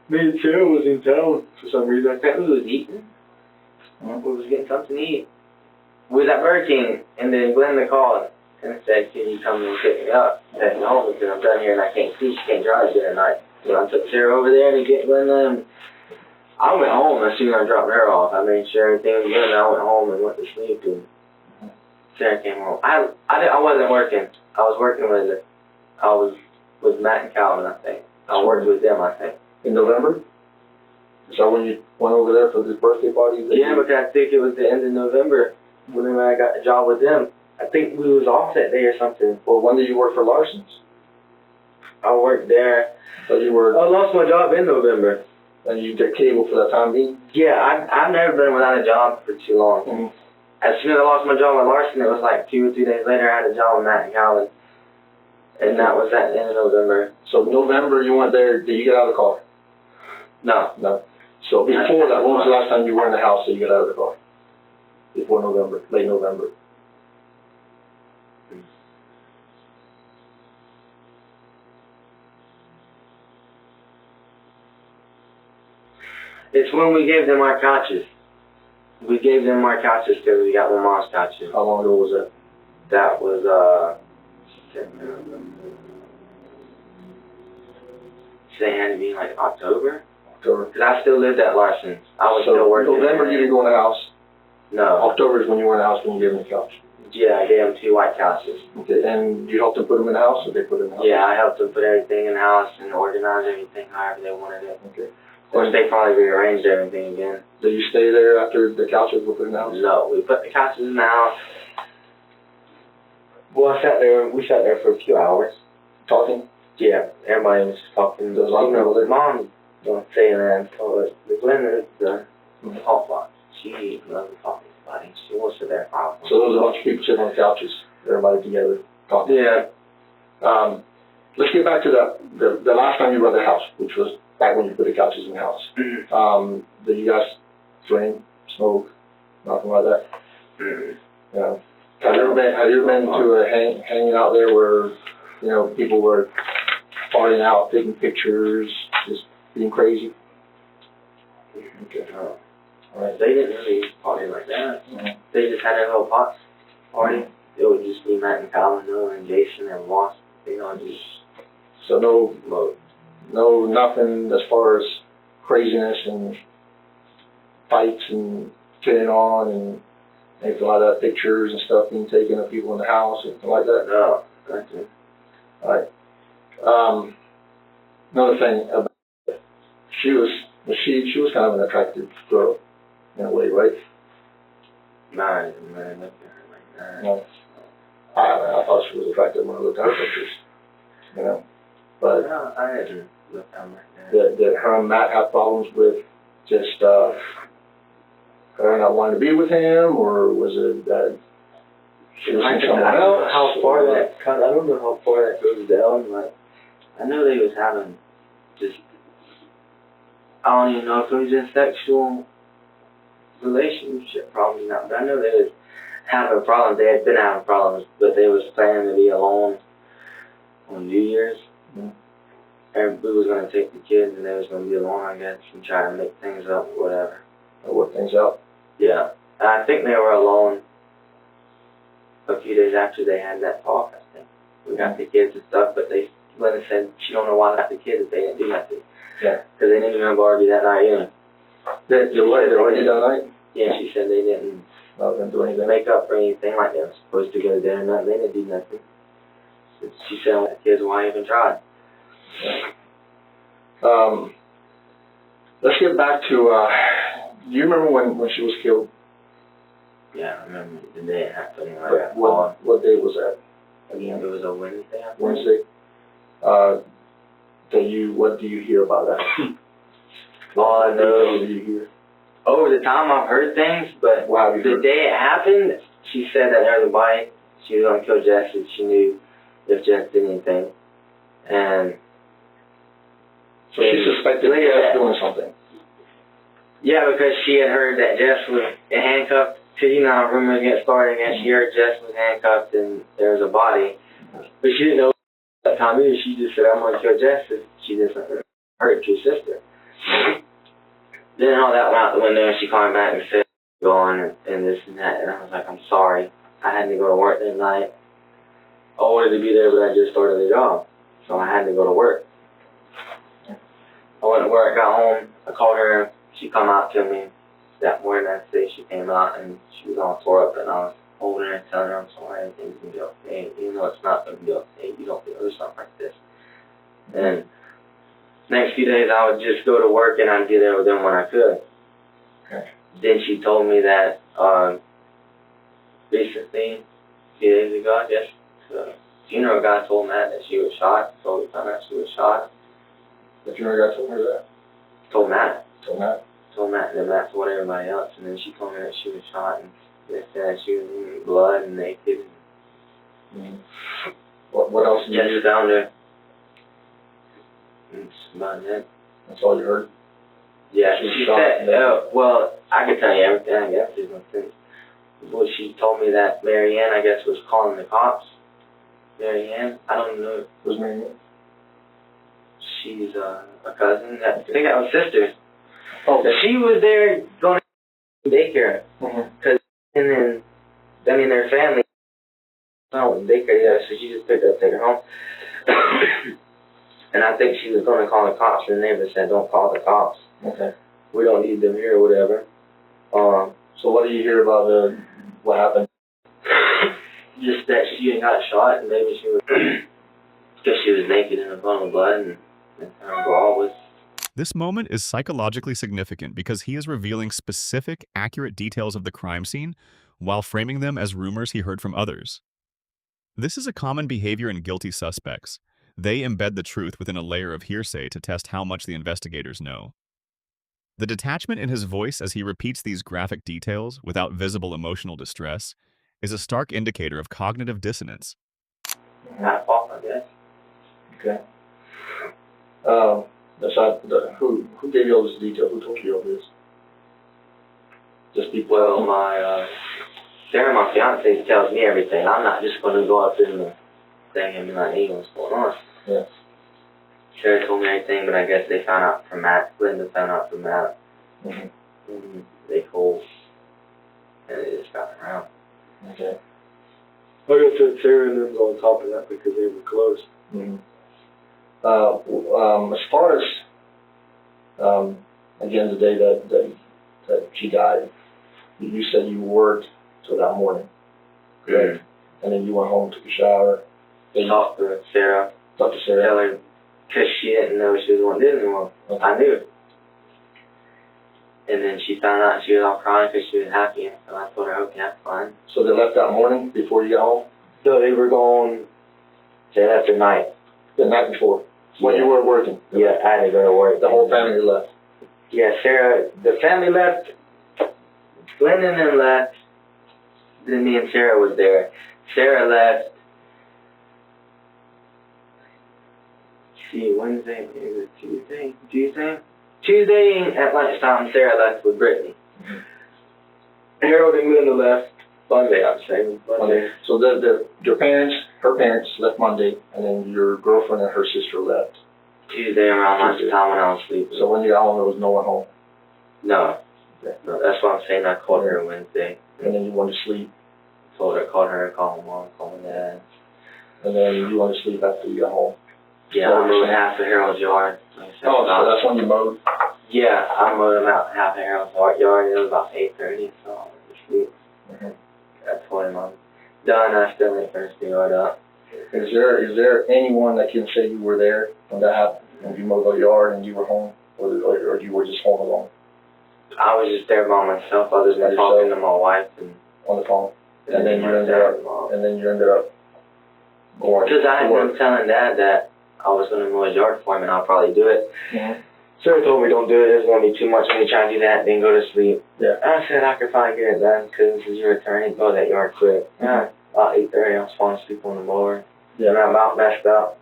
Me and Sarah was in town for some reason. I think we was eating. We was getting something to eat. We was at Burger King, and then Glenda called and said, can you come and pick me up? I said, no, because I'm done here and I can't see. She can't drive there tonight. So I took Sarah over there to get Glenda, and I went home as soon as I dropped her off. I made sure everything was good, and I went home and went to sleep. And Sarah came home. I wasn't working. I was working with Matt and Calvin, I think. I worked with them, I think. In November? Is that when you went over there for this birthday party? Yeah, because I think it was the end of November when I got the job with them. I think we was off that day or something. Well, when did you work for Larson's? I worked there. So you were... I lost my job in November. And you did cable for that time being? Yeah, I've never been without a job for too long. Mm-hmm. As soon as I lost my job with Larson, it was like 2 or 3 days later I had a job with Matt and Calvin. And that was at the end of November. So November you went there, did you get out of the car? No. No. So before that, when was the last time you were in the house that you got out of the car? Before November, late November. It's when we gave them our couches. We gave them our couches because we got my mom's couches. How long ago was that? That was, they had to be like October? October. Because I still lived at Larson's. I was still working. November you didn't go in the house? No. October is when you were in the house when you gave them the couch? Yeah, I gave them 2 white couches. Okay, and you helped them put them in the house or they put them in the house? Yeah, I helped them put everything in the house and organize everything however they wanted it. Okay. Of course, they probably rearranged everything again. Did you stay there after the couches were put in the house? No, we put the couches in the house. Well, we sat there for a few hours. Talking? Yeah, everybody was just talking. There's a lot of people there. Mom don't say that, so the blender, the hot pot, she loves talking to somebody. She will sit there for hours. So there was a bunch of people sitting on the couches, everybody together talking? Yeah. Let's get back to the last time you were at the house, which was back when you put the couches in the house. Did you guys drink, smoke, nothing like that? Yeah. Have you ever been to a hanging out there where, you know, people were partying out, taking pictures, just being crazy? Okay. No. All right. They didn't really party like that. Mm-hmm. They just had a little pot party. It would just be Matt and Calvin, and Jason and Ross. You know, just So no, nothing as far as craziness and fights and fitting on and anything like that, pictures and stuff being taken of people in the house, anything like that? no, nothing. All right. Another thing about she was kind of an attractive girl in a way, right? No, I didn't really look at her like that. No. I thought she was attractive when I looked at her pictures, you know. But No, I didn't look at her like that. did her and Matt have problems with just her not wanting to be with him, or was it that she was I seeing don't someone know else? how far I don't know how far that goes down. Like, I know they was having just, I don't even know if it was just sexual relationship problems or not, but I know they was having problems. They had been having problems, but they was planning to be alone on New Year's. Mm-hmm. And we was going to take the kids and they was going to be alone, I guess, and try to make things up or whatever. Or work things out? Yeah. And I think they were alone a few days after they had that talk, I think. We got the kids and stuff, but they went and said she don't know why they got the kids if they didn't do nothing. Yeah. Because they didn't even argue that night either. They already that night? Yeah, she said they didn't Not gonna do anything. make up or anything like they were supposed to go to dinner. Nothing. They didn't do nothing. She said the kids, why even try? Let's get back to, do you remember when she was killed? Yeah, I remember the day it happened. When I got What day was that? Again, it was a Wednesday. I think. Wednesday? What do you hear about that? All I know, What do you hear? over the time I've heard things, but Wow, you the heard? day it happened, she said that there was a bite. She was going to kill Jess if she knew if Jess did anything. And So she suspected Jess doing something. yeah, because she had heard that Jess was handcuffed. Because, you know, how rumors get started, and she heard Jess was handcuffed and there was a body. But she didn't know at that time either. She just said, I'm going to kill Jess if she doesn't hurt your sister. Then all that went out the window, and she called me back and said, go on and this and that. And I was like, I'm sorry. I had to go to work that night. I wanted to be there, but I just started the job. So I had to go to work. I went to work, got home, I called her, she come out to me that morning. I say she came out and she was all tore up, and I was holding her and telling her I'm sorry, everything's gonna be okay. Even though it's not gonna be okay, you don't feel or something like this. And next few days I would just go to work and I'd get there with them when I could. Okay. Then she told me that recently, a few days ago, I guess, the funeral guy told Matt that she was shot. So we found out she was shot. The funeral guy told her that? Told Matt. Told Matt? Told Matt, and then Matt told everybody else. And then she told me that she was shot, and they said she was in blood and naked. Mm-hmm. What else did you Just found her. That's about it. That's all you heard? Yeah, She was she shot said, and well, I could tell you everything, I guess, there's no sense. Well, she told me that Marianne, I guess, was calling the cops. Marianne, I don't know. Who's Marianne? She's a cousin. I think that was sisters. Okay. She was there going to daycare. Mm-hmm. And then, I mean, their family, oh, daycare, yeah, so she just picked up, take her home. And I think she was going to call the cops, and the neighbor said, don't call the cops. Okay. We don't need them here or whatever. So what do you hear about what happened? Just that she had got shot, and maybe she was, because she was naked in a puddle of blood, and her bra was. This moment is psychologically significant because he is revealing specific, accurate details of the crime scene while framing them as rumors he heard from others. This is a common behavior in guilty suspects. They embed the truth within a layer of hearsay to test how much the investigators know. The detachment in his voice as he repeats these graphic details without visible emotional distress is a stark indicator of cognitive dissonance. Not fault, I guess. Okay. Who gave you all this detail? Who told you all this? Just people. Well, Sarah, my fiance, tells me everything. I'm not just going to go up in the thing and be like, hey, what's going on? Yeah. Sarah told me everything, but I guess they found out from Matt. Linda found out from Matt. Mm-hmm. And they told, and they just got around. Okay. I guess that Sarah and them on top of that because they were close. Mm-hmm. As far as again the day that she died, you said you worked till that morning, correct? Mm-hmm. And then you went home, took a shower. Talked to Sarah. Talked to Sarah. Tell her, because she didn't know she was going to Disney World. Okay. I knew. And then she found out she was all crying because she was happy. So I told her, okay, that's fine. So they left that morning before you got home? So they were going, they left at night. The night before? When you were working? Yeah, I had to go to work. The whole family left? Yeah, Sarah, the family left. Glenn and them left. Then me and Sarah was there. Sarah left. See, Wednesday, maybe it was Tuesday. Tuesday at lunchtime, Sarah left with Brittany. Mm-hmm. Harold and Linda left Monday, I'm saying. Monday. So your parents, her parents left Monday, and then your girlfriend and her sister left Tuesday around lunchtime when I was sleeping. So when you got home, there was no one home? No. Okay. No, that's what I'm saying. I called her Wednesday. And then you went to sleep? Called her, called my mom, called my dad. And then you went to sleep after you got home? Yeah, I mowed half of Harold's yard. Like so that's when you mowed? Yeah, I mowed about half of Harold's yard. It was about 8:30, so I went to sleep. Mm-hmm. I told him I'm done. I still ain't finished the yard up. Is there anyone that can say you were there when that happened? When you mowed the yard and you were home? Or you were just home alone? I was just there by myself, other than talking to my wife and on the phone. And then you ended up going. Because I had been telling Dad that I was going to mow his yard for him and I'll probably do it. Mm-hmm. Sarah told me don't do it. It's going to be too much when you try to do that. Then go to sleep. Yeah. I said I could probably get it done because it's your turn. Mow that yard quick. Yeah. About 8:30, I was falling asleep on the mower. Yeah. And I about messed up.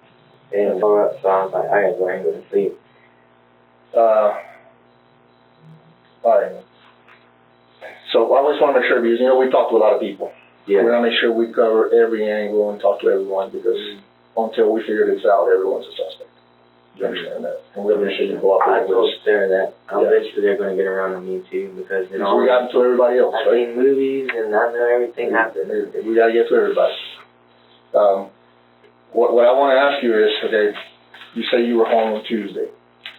And so I was like, I gotta go ahead and go to sleep. Alright. So I just want to make sure, because we talked to a lot of people. Yeah. We want to make sure we cover every angle and talk to everyone, because until we figure this out, everyone's a suspect. You understand that? And we'll make sure you go up I with told this. Sarah that eventually they're going to get around to me too, because we got to everybody else, I've right? seen movies and I know everything happens. We got to get to everybody. What I want to ask you is, okay, you say you were home on Tuesday.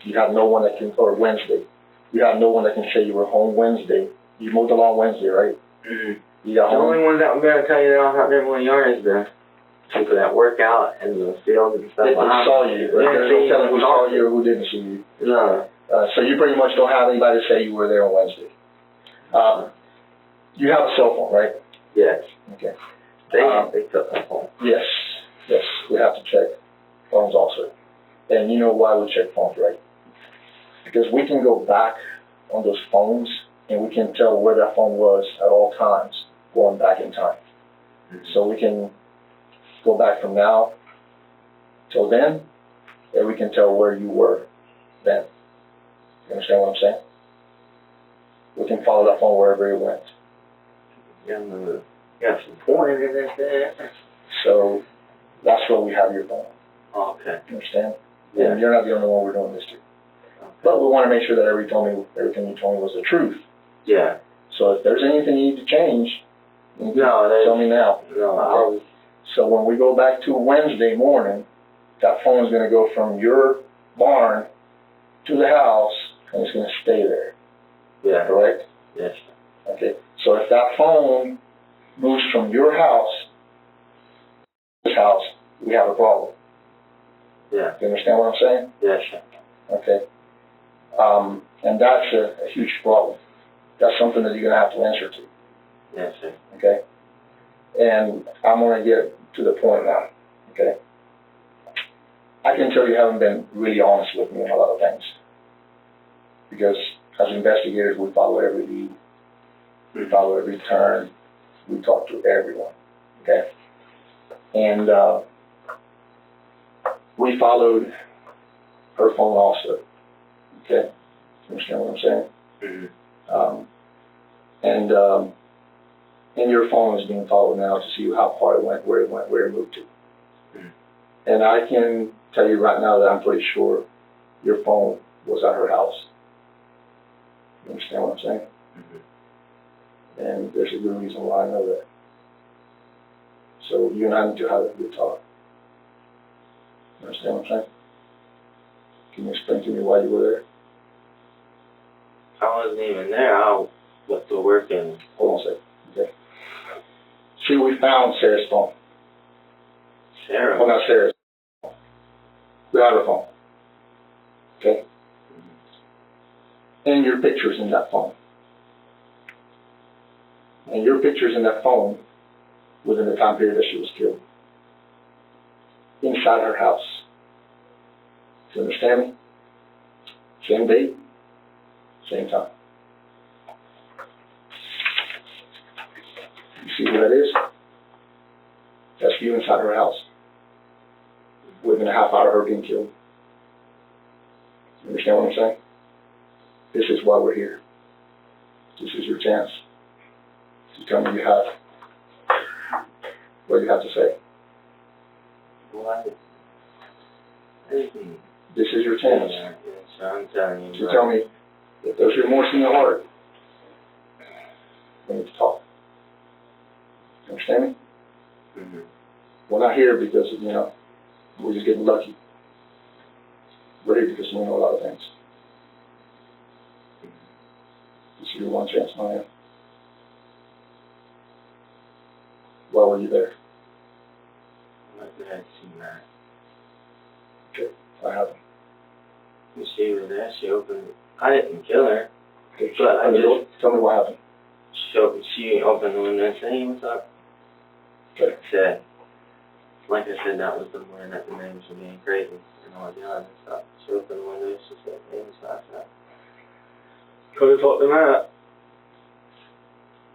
You have no one that can, or Wednesday. You have no one that can say you were home Wednesday. You mowed the lawn Wednesday, right? Mm-hmm. You got The home? only ones that were gonna tell you that I was out there mowing yard is the people that work out in the field and stuff. They saw you. There's no telling who saw you or who didn't see you. No. So you pretty much don't have anybody to say you were there on Wednesday. You have a cell phone, right? Yes. Okay. They took my phone. Yes. Yes. We have to check phones also. And you know why we check phones, right? Because we can go back on those phones and we can tell where that phone was at all times going back in time. So we can go back from now till then, and we can tell where you were then. You understand what I'm saying? We can follow that phone wherever it went. Got some point in there. So that's where we have your phone. Okay. You understand? Yeah. And you're not the only one we're doing this to. But we want to make sure that everything you told me was the truth. Yeah. So if there's anything you need to change, you can tell me now. No. So when we go back to Wednesday morning, that phone is going to go from your barn to the house, and it's going to stay there. Yeah. Correct? Yes. Okay. So if that phone moves from your house to this house, we have a problem. Yeah. You understand what I'm saying? Yes. Okay. And that's a huge problem. That's something that you're going to have to answer to. Yes, sir. Okay? And I'm going to get to the point now. Okay? I can tell you haven't been really honest with me on a lot of things. Because as investigators, we follow every lead. We follow every turn. We talk to everyone. Okay? And we followed her phone also. Okay? You understand what I'm saying? Mm-hmm. And your phone is being followed now to see how far it went, where it moved to. Mm-hmm. And I can tell you right now that I'm pretty sure your phone was at her house. You understand what I'm saying? Mm-hmm. And there's a good reason why I know that. So you and I need to have a good talk. You understand what I'm saying? Can you explain to me why you were there? I wasn't even there. I went to work and... Hold on a second. Okay. See, we found Sarah's phone. Sarah? Well, not Sarah's. We have her phone. Okay? And your picture's in that phone. And your picture's in that phone within the time period that she was killed. Inside her house. Do you understand me? Same date, same time. You see who that is? That's you inside her house. Within a half hour of her being killed. You understand what I'm saying? This is why we're here. This is your chance to tell me what you have to say. What? This is your chance So I'm telling you. to tell me if there's remorse in your heart. We need to talk. You understand me? Mm-hmm. We're not here because, we're just getting lucky. We're here because we know a lot of things. This is your one chance, Maya. Why were you there? I went there to see Matt. Okay, I haven't. She was there. She opened... I didn't kill her. Okay, But I just... tell me what happened. She opened the window and said, "Hey, what's up?" Okay. Said, like I said, that was the morning that the names were being crazy and all the other stuff. She opened the window and she said, "Hey, what's up?" I said, "Could have talked to Matt."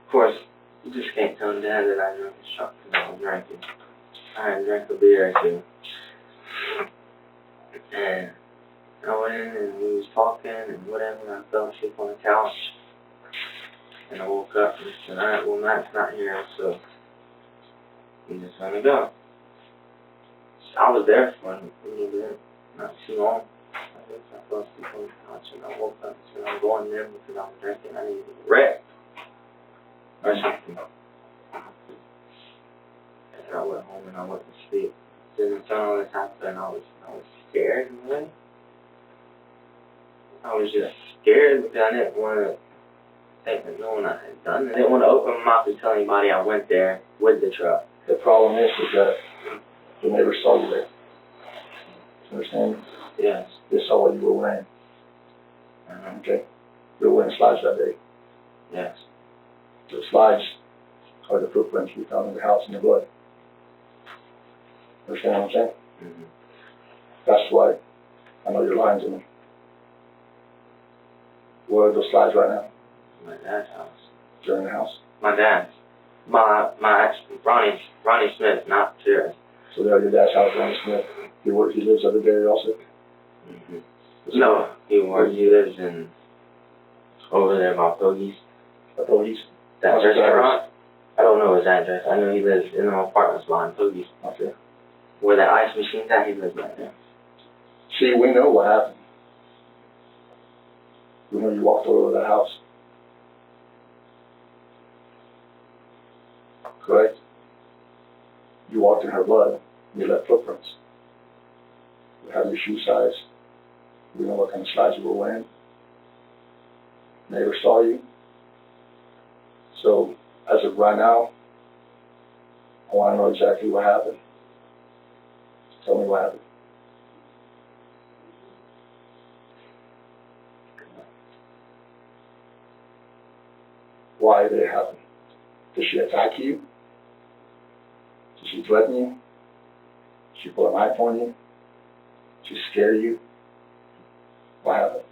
Of course, you just can't tell Dad that I drank a shot because I was drinking. I had drank a beer or two. And I went in and we was talking and whatever, and I fell asleep on the couch. And I woke up and said, "Alright, well, Matt's not here, so I'm just gonna go." So I was there for a little bit, not too long. I fell asleep on the couch and I woke up and said, "I'm going in because I was drinking. I needed to rest or something." And I went home and I went to sleep. Didn't tell all this happened. I was scared, man. I was just scared because I didn't want to thinking no one I had done it. I didn't want to open my mouth to tell anybody I went there with the truck. The problem is that the neighbors saw you there. Understand? Yes. They saw what you were wearing. Okay? You were wearing slides that day. Yes. The slides are the footprints we found in the house in the blood. Understand what I'm saying? Mm-hmm. That's why I know you're lying to me. Where are those slides right now? My dad's house. They're in the house. My dad's. My ex, Ronnie Smith, not Sarah. So they're at your dad's house, Ronnie Smith. He lives over there also? Mm-hmm. No, he lives in over there by Pogies. At Pogies? That restaurant? I don't know his address. I know he lives in an apartment behind Pogies. Okay. Where that ice machine's at, he lives right there. See, we know what happened. We know you walked all over that house. Correct? You walked in her blood. You left footprints. We have your shoe size. We know what kind of slides you were wearing. Neighbors saw you. So, as of right now, I want to know exactly what happened. Tell me what happened. Why did it happen? Did she attack you? Did she threaten you? Did she pull a knife on you? Did she scare you? What happened?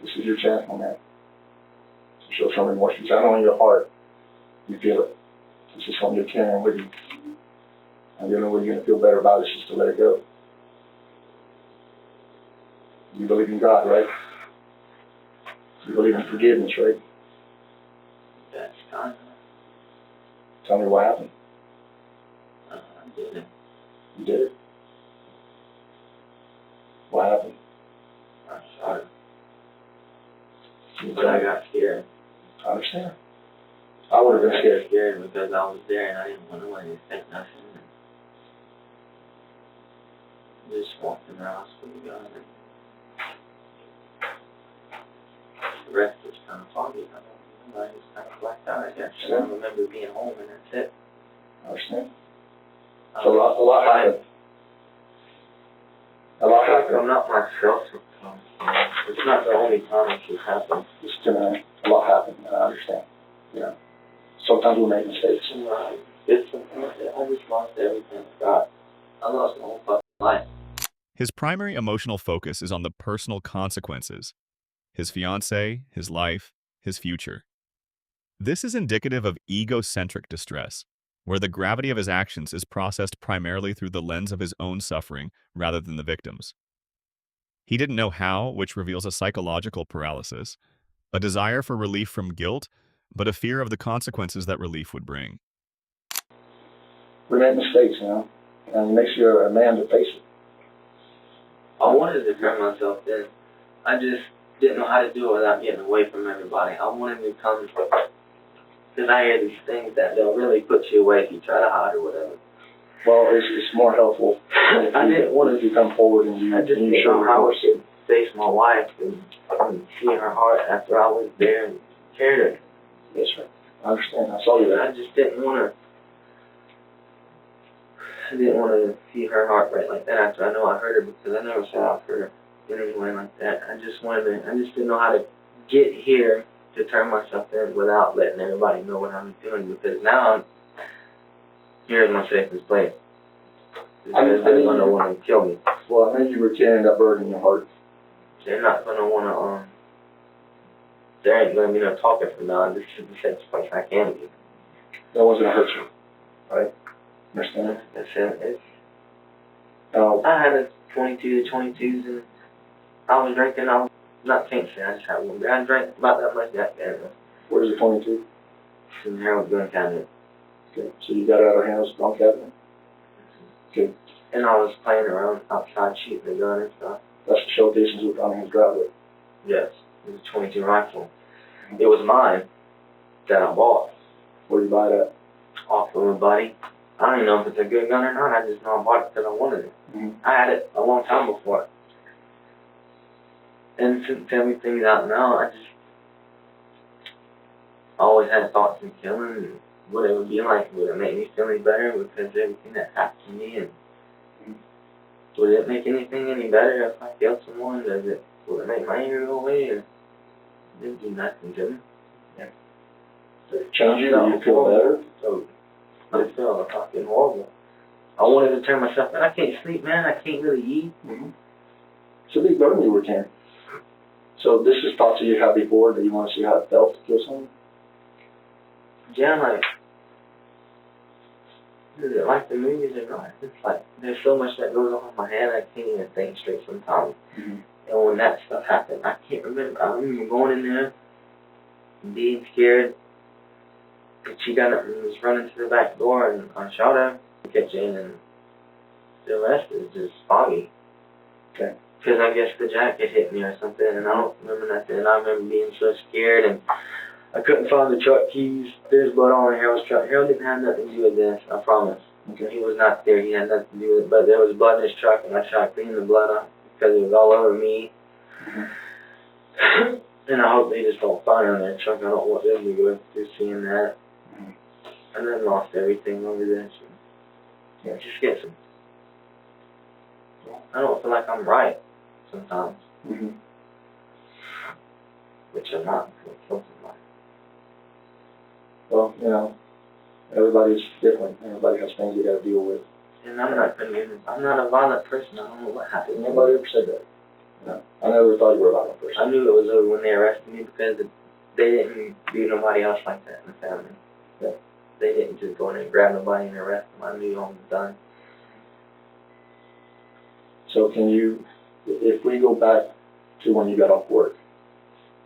This is your chance, my man. To show some remorse. I know in your heart you feel it. This is something you're carrying with you. And the only way you're going to feel better about it is just to let it go. You believe in God, right? You believe in forgiveness, right? That's God. Tell me what happened. I did it. You did it? What happened? I shot her. You But I got scared. I understand. I would have been scared. Scared because I was there and I didn't want nobody to think nothing. Just walked in the house with the gun. The rest was kind of foggy. I don't know. I was kind of blacked out, I guess. I remember being home and that's it. I understand. So a lot happened. A lot happened. I'm not myself. It's not the only time this has happened. Just a lot happened, and I understand. You know, sometimes we make mistakes. I just lost everything. God, I lost my whole fucking life. His primary emotional focus is on the personal consequences: his fiancée, his life, his future. This is indicative of egocentric distress, where the gravity of his actions is processed primarily through the lens of his own suffering rather than the victim's. He didn't know how, which reveals a psychological paralysis, a desire for relief from guilt, but a fear of the consequences that relief would bring. We make mistakes, you know, and it makes you a man to face it. I wanted to turn myself in. I just didn't know how to do it without getting away from everybody. I wanted to come, because I hear these things that they'll really put you away if you try to hide or whatever. Well, it's more helpful if I didn't want you come forward and you I just didn't show know how I remorse. should face my wife and see her heart after I was there and cared her. Yes, sir. I understand. I saw you there. I just didn't want to see her heart break like that after I know I hurt her, because I never saw I hurt her in any way like that. I just didn't know how to get here to turn myself in without letting everybody know what I'm doing, because now I'm here in my safest place. Because they're going to want to kill me. Well, I know you were carrying that burden in your heart. They're not going to want to, there ain't going to be no talking from now. This is the safest place I can be. That wasn't going to hurt you, right? Understand? That's it. Now, I had a 22 to 22s, and I was drinking. I was not fancy. I just had one beer. I drank about that much that day. where's the 22? In the Harold gun cabinet. Okay, so you got it out of her hands, gun cabinet. Okay, And I was playing around outside shooting the gun and stuff. that's the showcases we found in his driveway. Yes, it was a 22 rifle. It was mine that I bought Where did you buy that? off of a buddy. I don't even know if it's a good gun or not. I just know I bought it because I wanted it. Mm-hmm. I had it a long time before. And since everything's out now, I always had thoughts of killing and what it would be like. Would it make me feel any better because of everything that happened to me? And would it make anything any better if I killed someone? Would it make my anger go away? Or it didn't do nothing to me. Change you, do you feel better? So I feel fucking horrible. I wanted to turn myself in. I can't sleep, man. I can't really eat. Mm-hmm. It's a big burden you were carrying. So this is thoughts that you had before that you want to see how it felt to kill someone? Yeah, like, is it like the movies or not? It's like, there's so much that goes on in my head, I can't even think straight sometimes. Mm-hmm. And when that stuff happened, I can't remember. I remember going in there, being scared. And she got up and was running to the back door, and I shot her in the kitchen, and the rest is just foggy. Okay. Because I guess the jacket hit me or something, and I don't remember nothing. And I remember being so scared, and I couldn't find the truck keys. There's blood on Harold's truck. Harold didn't have nothing to do with this, I promise. Okay. He was not there. He had nothing to do with it. But there was blood in his truck, and I tried to clean the blood up because it was all over me. Mm-hmm. And I hope they just don't find it in their truck. I don't want them to go through seeing that. Mm-hmm. And then lost everything over this. Yeah, just get some. I don't feel like I'm right sometimes. Mm-hmm. Which I'm not. I kill somebody. Well, you know, everybody's different. Everybody has things you got to deal with. And I'm not a violent person. I don't know what happened. Nobody ever said that. No. I never thought you were a violent person. I knew it was over when they arrested me because they didn't do nobody else like that in the family. Yeah. They didn't just go in and grab nobody and arrest them. I knew all was done. So can you, if we go back to when you got off work,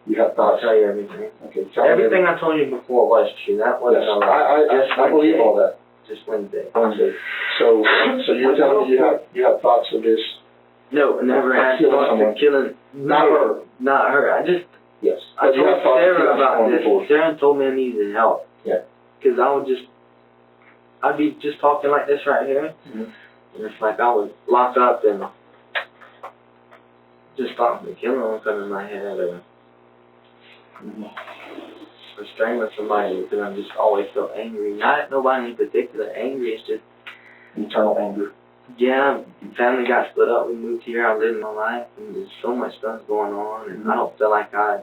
you have thoughts? I'll tell you everything. Okay. Everything I told you before was true. That wasn't yes. a lie. I believe all that. Just Wednesday. So you're telling me you have thoughts of this? No, I never had thoughts of killing. Not her. Not her. Yes. I told Sarah about this. Sarah told me I needed help. Yeah. Because I'd be just talking like this right here. Mm-hmm. And it's like I would lock up and just thought of killing them come in my head or strangling somebody because I just always felt angry. Not at nobody in particular angry, it's just internal anger. Yeah, family got split up, we moved here, I lived my life, and there's so much stuff going on, and I don't feel like I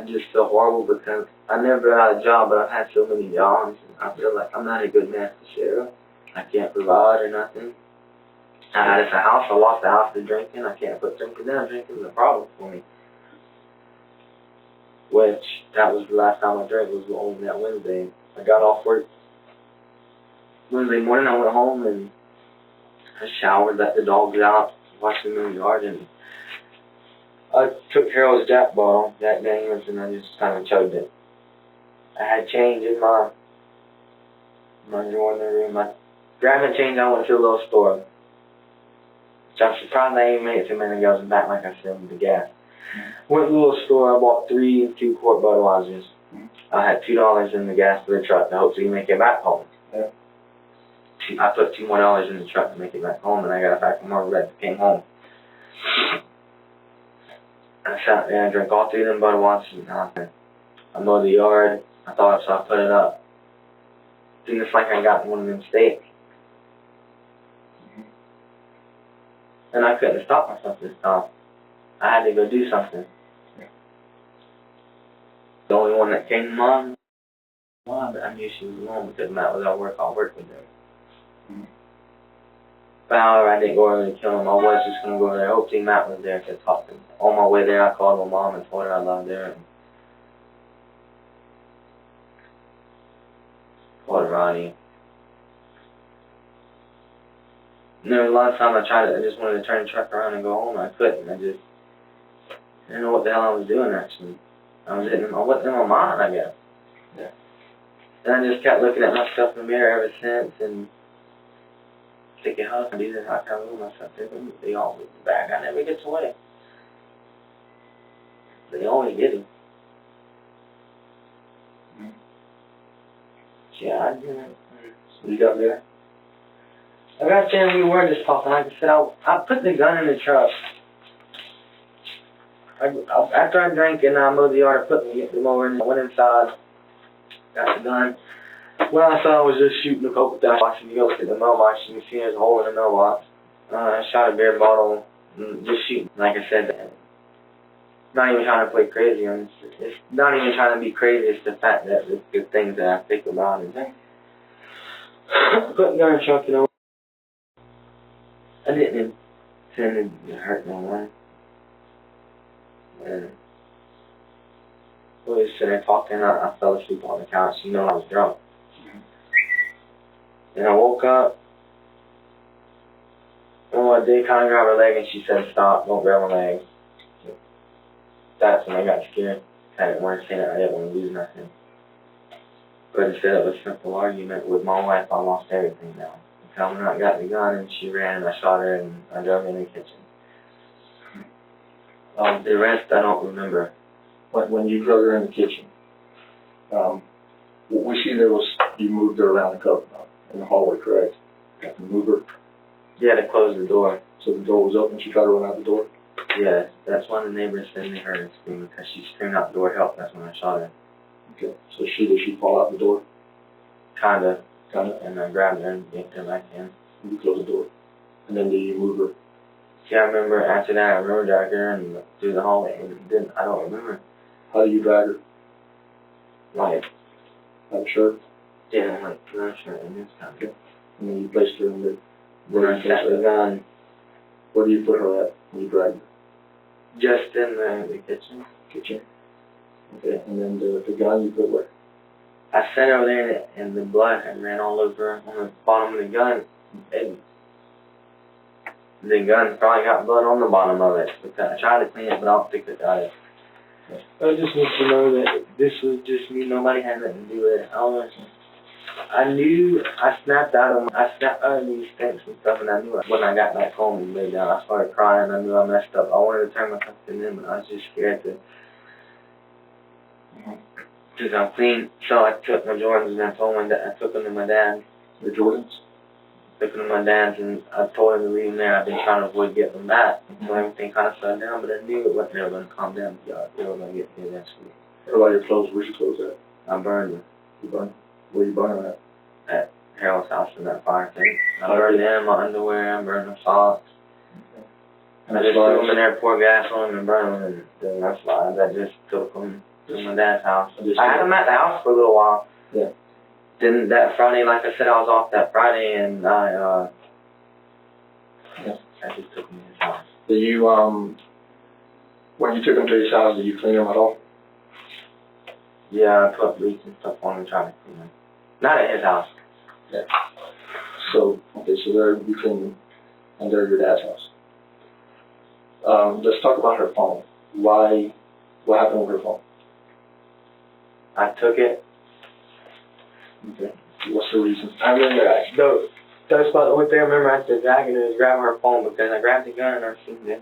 just feel horrible because I never had a job, but I've had so many jobs, and I feel like I'm not a good man for Sarah. I can't provide or nothing. I had a house, I lost the house to drinking, I can't put drinking down, drinking is a problem for me. Which, that was the last time I drank, was only that Wednesday. I got off work Wednesday morning, I went home and I showered, let the dogs out, watched them in the yard, and I took Harold's Jack bottle, Jack Daniels, and I just kind of chugged it. I had change in my drawer in the room. I grabbed the change, I went to a little store. Which I'm surprised I even made it 2 minutes ago. I was back, like I said, with the gas. Went to a little store, I bought 3 2-quart Budweisers. I had $2 in the gas for the truck to hopefully make it back home. Yeah. I put $2 more in the truck to make it back home, and I got back from work, came home. I sat there and drank all 3 of them Budweisers, and I mowed the yard. I thought so, I put it up. Then it's like I got one of them steaks. And I couldn't stop myself this time. I had to go do something. The only one that came to mind, but I knew she was alone because Matt was at work. I worked with her. But however, I didn't go over to kill him. I was just going to go over there. Hopefully Matt was there to talk to him. On my way there, I called my mom and told her I loved her. And called Ronnie. And there was a lot of times I tried it. I just wanted to turn the truck around and go home. I couldn't. I didn't know what the hell I was doing, actually. I wasn't in my mind, I guess. Yeah. And I just kept looking at myself in the mirror ever since and thinking, how can I do this? How can I move myself? They always the bad guy never gets away. They always get him. Yeah, I did it. You got there? I got there and we were just talking. Like I said, I put the gun in the truck. After I drank and I mowed the yard, I put the mower in, I went inside, got the gun. Well, I thought I was just shooting a couple times. Watching you go look at the mailbox, you can see there's a hole in the mailbox. I shot a beer bottle, just shooting. Like I said, not even trying to play crazy. It's not even trying to be crazy. It's the fact that the things that I think about and put the gun in the truck, you know. I didn't intend to hurt no one. And we were sitting there talking. I fell asleep on the couch. You know, I was drunk. And I woke up. Oh, I did kind of grab her leg, and she said, "Stop! Don't grab my leg." That's when I got scared. I didn't want to say that. I didn't want to lose nothing. But instead of a simple argument with my wife, I lost everything now. I come out, got the gun, and she ran, and I shot her, and I drove in the kitchen. The rest I don't remember. When you drug her in the kitchen, we see there was, you moved her around the cover in the hallway, correct? You have to move her. You had to close the door. So the door was open, she tried to run out the door? Yeah, that's when the neighbors said they heard her scream because she screamed out the door, help, that's when I shot her. Okay, so did she fall out the door? Kinda. Kinda? And I grabbed her and yanked her back in. And you closed the door. And then did you move her? Yeah, I remember after that, I remember dragging her and through the hallway, and I don't remember. How do you drag her? Like, I'm sure. yeah, like, no shirt and this kind of. Okay. And then you placed her in the, Where I sat the gun. Where do you put her at when you drag her? Just in the kitchen. Kitchen. Okay, and then the gun you put where? I sat over there and the blood had ran all over on the bottom of the gun. And the gun probably got blood on the bottom of it. I tried to clean it, but I don't think it got it. I just want to know that this was just me. Nobody had nothing to do with it. I snapped out of these things and stuff, and I knew it. When I got back home and laid down, I started crying. I knew I messed up. I wanted to turn myself in, but I was just scared to. Because I'm clean. So I took my Jordans and I told I took them to my dad. The Jordans? Took them to my dad's and I told him to leave them there. I've been trying to avoid getting them back. So everything kind of slowed down, but I knew it wasn't ever going to calm down. They were going to get me eventually. What about your clothes? Where's your clothes at? I burned them. You burned them? Where you burn them at? At Harold's house in that fire thing. I burned them, my underwear, I burned my socks. Okay. And I just threw them in there, poured gas on them and burned them, and then that's why I just took them to my dad's house. I had them at the house for a little while. Yeah. Then that Friday, like I said, I was off that Friday, and I just took them to his house. Did you, when you took them to his house, did you clean them at all? Yeah, I put bleach and stuff on them, trying to clean them. Not at his house. Yeah. So, okay, so there you clean them, and they're at your dad's house. Let's talk about her phone. What happened with her phone? I took it. Okay. What's the reason? I remember that's about the only thing I remember after dragging it was grabbing her phone, because I grabbed the gun and I seen the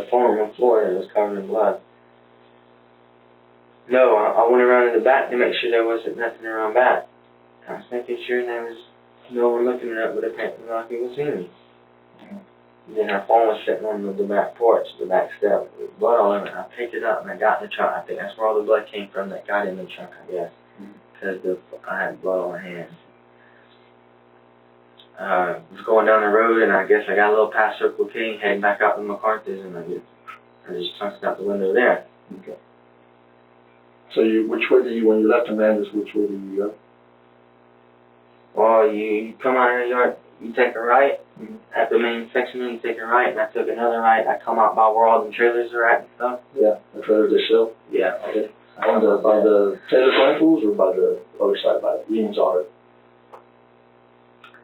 phone on the floor and it was covered in blood. No, I went around in the back to make sure there wasn't nothing around back. I was making sure there was no one looking at it, but apparently not people seeing me. Then her phone was sitting on the back porch, the back step, with blood all over it. I picked it up and I got in the truck. I think that's where all the blood came from that got in the truck, I guess. Because I had blood on my hands. I was going down the road and I guess I got a little past Circle K, heading back out to McCarthy's, and I just chunked out the window there. Okay. So which way did you, when you left Amanda's, which way did you go? Well, you come out of the yard, you take a right, at the main section, you take a right, and I took another right. I come out by where all the trailers are at and stuff. Yeah, the trailers they sell? Yeah. Okay. By the Taylor Rifles or by the other side, by Eames Auto? I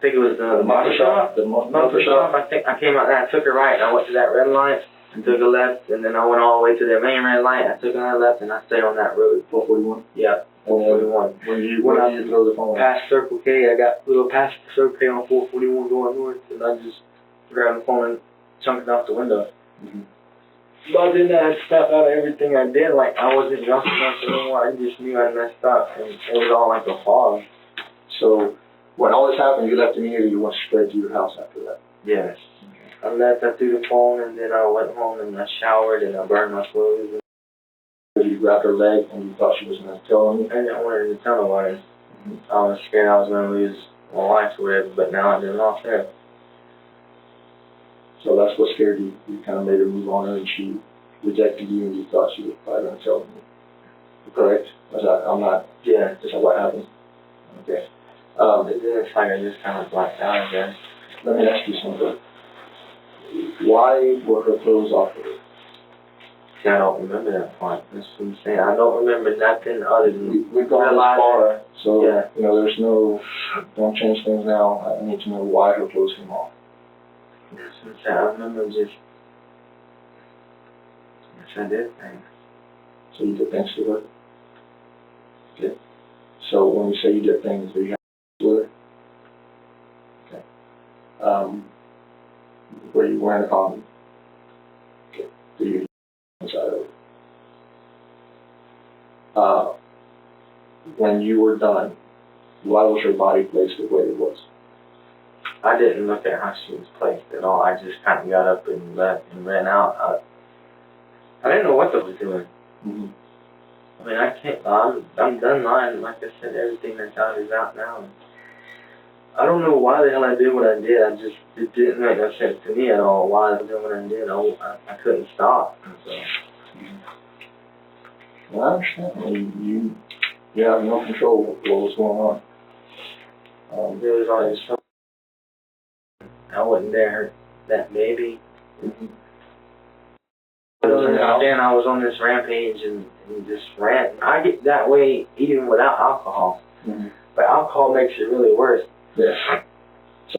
think it was the motor shop. The motor shop? I think I came out there, I took a right, and I went to that red light, and took a left, and then I went all the way to the main red light, I took another left, and I stayed on that road. 441? Yeah, 441. When you throw the phone? Past Circle K, I got a little past Circle K on 441 going north, and I just grabbed the phone and chunked it out the window. But then I snapped out of everything I did, like I wasn't drunk enough anymore. I just knew I messed up, and it was all like a fog. So when all this happened, you left immediately, you went straight to your house after that? Yes. I left, I threw the phone, and then I went home and I showered and I burned my clothes. You grabbed her leg and you thought she was going to tell on you? I didn't want her to tell nobody. I was scared I was going to lose my life or whatever, but now I didn't lost her. So that's what scared you. You kind of made her move on her and she rejected you and you thought she was probably going to tell you. Correct? I'm not. Yeah. Is that what happened? Okay. It's like I just kind of blacked out again. Let me ask you something. Why were her clothes off of her? See, I don't remember that part. That's what I'm saying. I don't remember nothing other than We've gone this far, so yeah. you know, there's no, don't change things now. I need to know why her clothes came off. That's what I'm saying. I remember just, yes, I did things. So you did things to her? Okay. So when you say you did things, do you have with her? Okay. Were you wearing a condom? Okay. Do you inside of it? When you were done, why was her body placed the way it was? I didn't look at how she was placed at all. I just kind of got up and left and ran out. I didn't know what I was doing. Mm-hmm. I mean, I can't. I'm done lying. Like I said, everything that's out is out now. And I don't know why the hell I did what I did. It didn't make no sense to me at all why I did what I did. I couldn't stop. So. Well, I understand. I mean, you have no control of what was going on. There was always something. I wasn't there. That baby. Mm-hmm. I don't understand. I was on this rampage and just rant. I get that way even without alcohol. Mm-hmm. But alcohol makes it really worse. Yeah. So,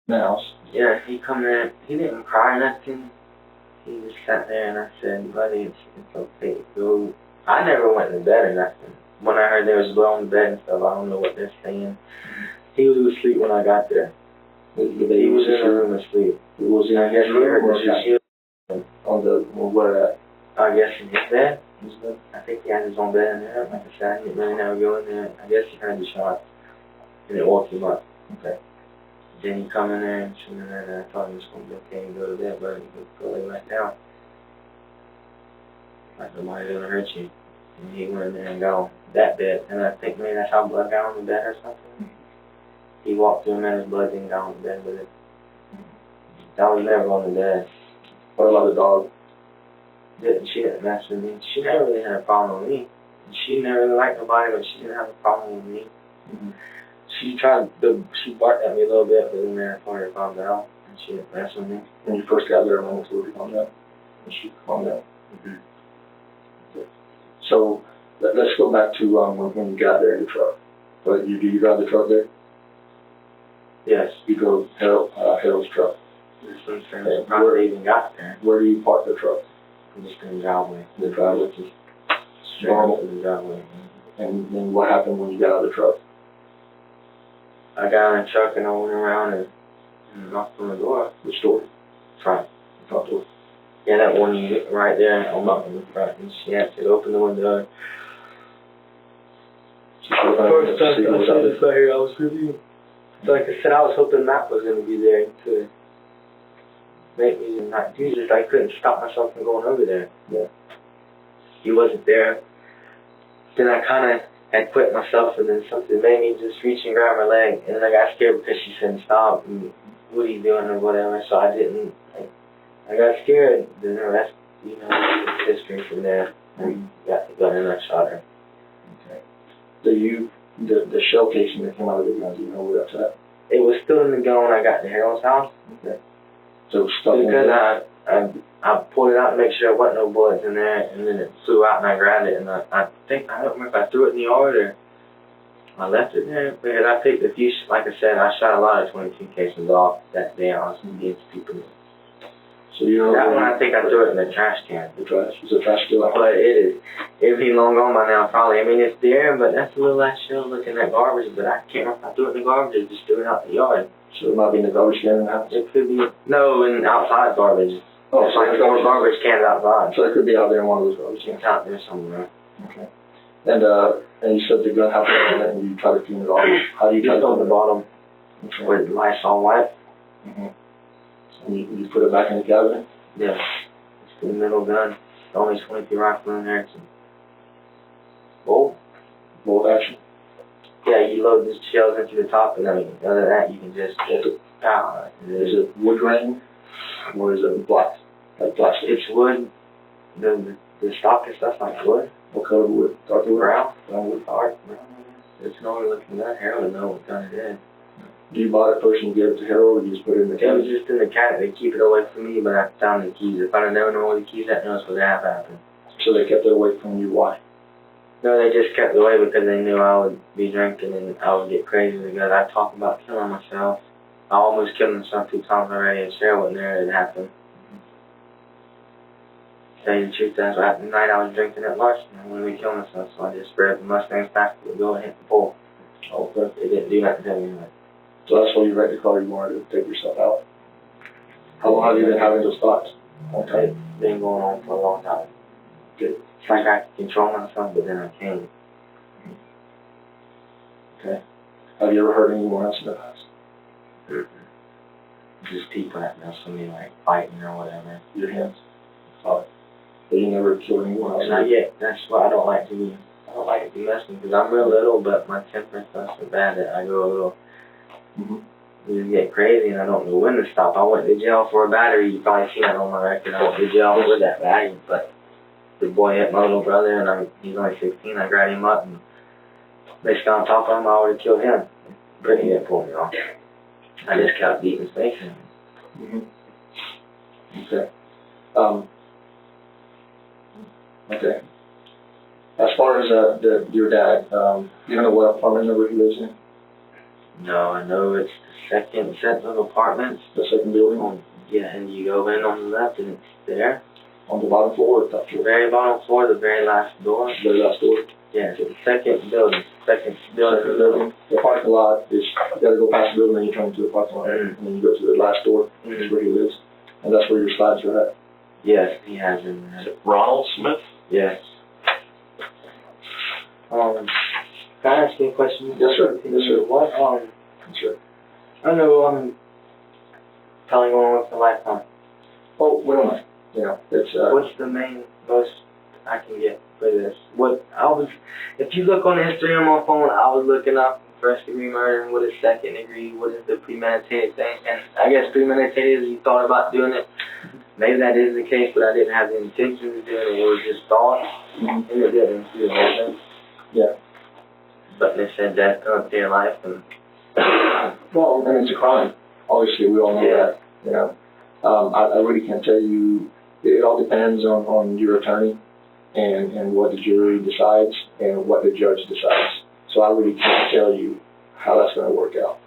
now. Yeah, he come in. He didn't cry nothing. He just sat there and I said, buddy, it's okay. Go. I never went to bed or nothing. When I heard there was blood on the bed and stuff, I don't know what they're saying. He was asleep when I got there. He was in the room asleep. Was he I guess he heard the shit. On the, where at? I guess in his bed. I think he had his own bed in there. Like I said, I didn't really never go in there. I guess he heard the shot. And it woke him up. Okay. Then he come in there and shoot in there and I thought he was going to be okay and go to bed, but he go lay back down. Like nobody ever hurt you. And he went in there and got on that bed. And I think maybe that's how blood got on the bed or something. He walked through him and his blood didn't got on the bed with it. That was never on the bed. What about the dog? She didn't mess with me. She never really had a problem with me. She never really liked nobody, but she didn't have a problem with me. Mm-hmm. She barked at me a little bit, but then I told her to calm down, and she didn't mess with me. When you first got there, when you calmed down? And she calmed down? Mm-hmm. Okay. So, let's go back to when you got there in the truck. But do you drive the truck there? Yes. You drove Harold's truck. Okay. Before they even got there. Where do you park the truck? Just in the driveway. The driveway? Just straight up in the driveway. And then what happened when you got out of the truck? I got in the truck and I went around and knocked on the door. Which door? Front. The front door. Yeah, that one right there. I'm up in the front. And she had to open the window. First time I saw this right here, I was really, like I said, I was hoping Matt was going to be there to make me not do this. I couldn't stop myself from going over there. Yeah. He wasn't there. Then I kind of had quit myself, and then something made me just reach and grab her leg, and then I got scared because she said stop, and what are you doing or whatever, so I didn't, I got scared. Then the rest, you know, it's history from there. I got the gun and I shot her. Okay. The shell casing that came out of the gun, do you know where that's at? It was still in the gun when I got to Harold's house. Okay. So it was stuck in there? I pulled it out to make sure there wasn't no bullets in there, and then it flew out and I grabbed it, and I don't remember if I threw it in the yard or I left it there, because I picked a few, like I said, I shot a lot of 22 casings off that day. I was against people. So you know that one, I think I threw it in the trash can. The trash? Is the trash still out? But it'd be long gone by now, probably. I mean, it's there, but that's a little last shell looking at garbage, but I can't remember if I threw it in the garbage or just threw it out the yard. So it might be in the garbage can in the house? It could be, no, in outside garbage. Oh, it's like those garbage cans outside. So it could be out there in one of those garbage cans? It's out there somewhere. Okay. And you said the gun happened and you tried to clean it off. How do you try to clean clean the bottom? Okay. with lights all white. And you put it back in the cabinet? Yeah. It's the middle gun. The only 23 rifle in there. It's bolt Action? Yeah, you load the shells into the top, and then other than that, you can just pow. Is it wood grain or is it black? Like plastic? It's wood. The stock and stuff like wood. What color wood? Dark wood? Brown. Brown wood. Dark brown. It's normally looking that. Harold know what kind it is. Do you buy it first and give it to Harold, or you just put it in the It was cabinet? just in the cabinet. They keep it away from me, but I found the keys. If I'd have known where the keys at, knows what happened. So they kept it away from you. Why? No, they just kept it away because they knew I would be drinking and I would get crazy because I talked about killing myself. I almost killed myself 2 times already, and Sarah wasn't there. It happened. Tell you the truth, that's what happened tonight. I was drinking at lunch and when we killed myself, so I just grabbed the Mustang's back to go and hit the pole. Okay. It didn't do nothing to me. So that's why you wrecked the car. You wanted to take yourself out. How long have you been having those thoughts? It's been going on for a long time. Good. It's like I can control myself, but then I can't. Okay. Have you ever hurt anyone else in the past? Just people that mess with me, like fighting or whatever. Your hands? But you never killed anyone else? Not yet. That's why I don't like to be. I don't like to be messing because I'm real little, but my temper stuff's so bad that I go a little. You get crazy, and I don't know when to stop. I went to jail for a battery. You probably seen that on my record. I went to jail for that battery, but the boy hit my little brother, and he's only 16. I grabbed him up, and basically on top of him, I would have killed him. Brittany didn't pull me off. I just kept beating his face in. Okay. Okay. As far as your dad, you don't know what apartment number he lives in? No, I know it's the second set of apartments. The second building? Yeah, and you go in on the left, and it's there. On the bottom floor or top The floor? very bottom floor, the very last door. Very last door? Yeah, it's the second building. Second building. The parking lot is, you gotta go past the building, then you turn into the parking lot, and then you go to the last door, that's where he lives. And that's where your slides are at. Yes, he has in there. Is it Ronald Smith? Yes. Can I ask you a question? Yes, sir. Yes, sir. What, Sure. I know, telling on with the lifetime. Oh, we don't mind. You know, it's, What's the most I can get for this? If you look on the history on my phone, I was looking up first degree murder and what is second degree, what is the premeditated thing, and I guess premeditated is you thought about doing it. Maybe that is the case, but I didn't have the intention to do it. It was just thought, and it didn't do the whole thing. yeah. But they said death penalty in life, and Well, I mean, it's a crime. Obviously, we all know that. You know, I really can't tell you. It all depends on your attorney and what the jury decides and what the judge decides. So I really can't tell you how that's going to work out.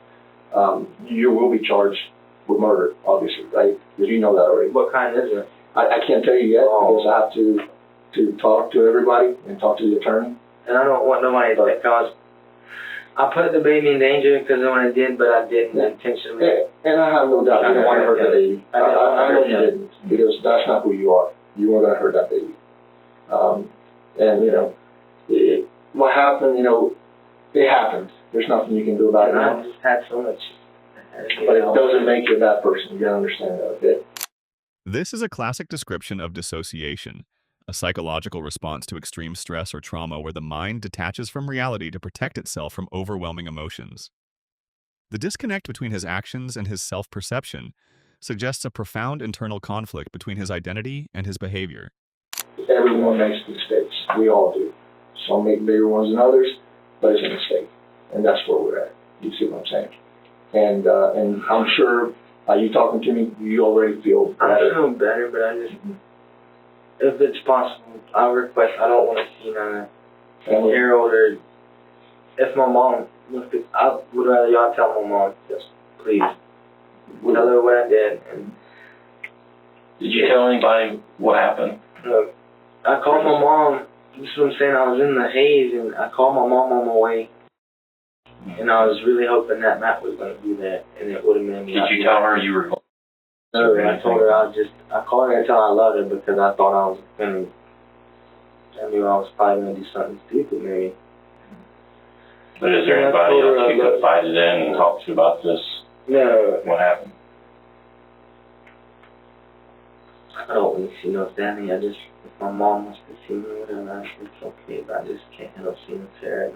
You will be charged with murder, obviously, right? Because you know that already. what kind is it? I can't tell you yet because I have to talk to everybody and talk to the attorney. And I don't want nobody to think I put the baby in danger because when I did, but I didn't intentionally. And I have no doubt you don't want to hurt that baby. I know you didn't, because that's not who you are. You weren't going to hurt that baby. And, you know, what happened, you know, it happened. There's nothing you can do about it And now. I just had so much. But it doesn't make you that person. You got to understand that, okay? This is a classic description of dissociation, a psychological response to extreme stress or trauma where the mind detaches from reality to protect itself from overwhelming emotions. The disconnect between his actions and his self-perception suggests a profound internal conflict between his identity and his behavior. Everyone makes mistakes. We all do. Some make bigger ones than others, but it's a mistake. And that's where we're at. You see what I'm saying? And I'm sure, you talking to me, you already feel I better. feel better, but I just, if it's possible, I request, I don't want to see none of Harold or if my mom, I would rather y'all tell my mom, just please, tell her what I did. And Did you tell anybody what happened? look, I called my mom, this is what I'm saying, I was in the haze and I called my mom on my way. And I was really hoping that Matt was going to do that, and it would have made me. Did you tell her you were? No, I told her I called her until I loved her because I thought I was going to, I knew I was probably going to do something stupid maybe. But is there anybody else you could fight it in and talk to about this? No. What happened? I don't really see no family. If my mom wants to see me with her, it's okay, but I just can't handle seeing Sarah.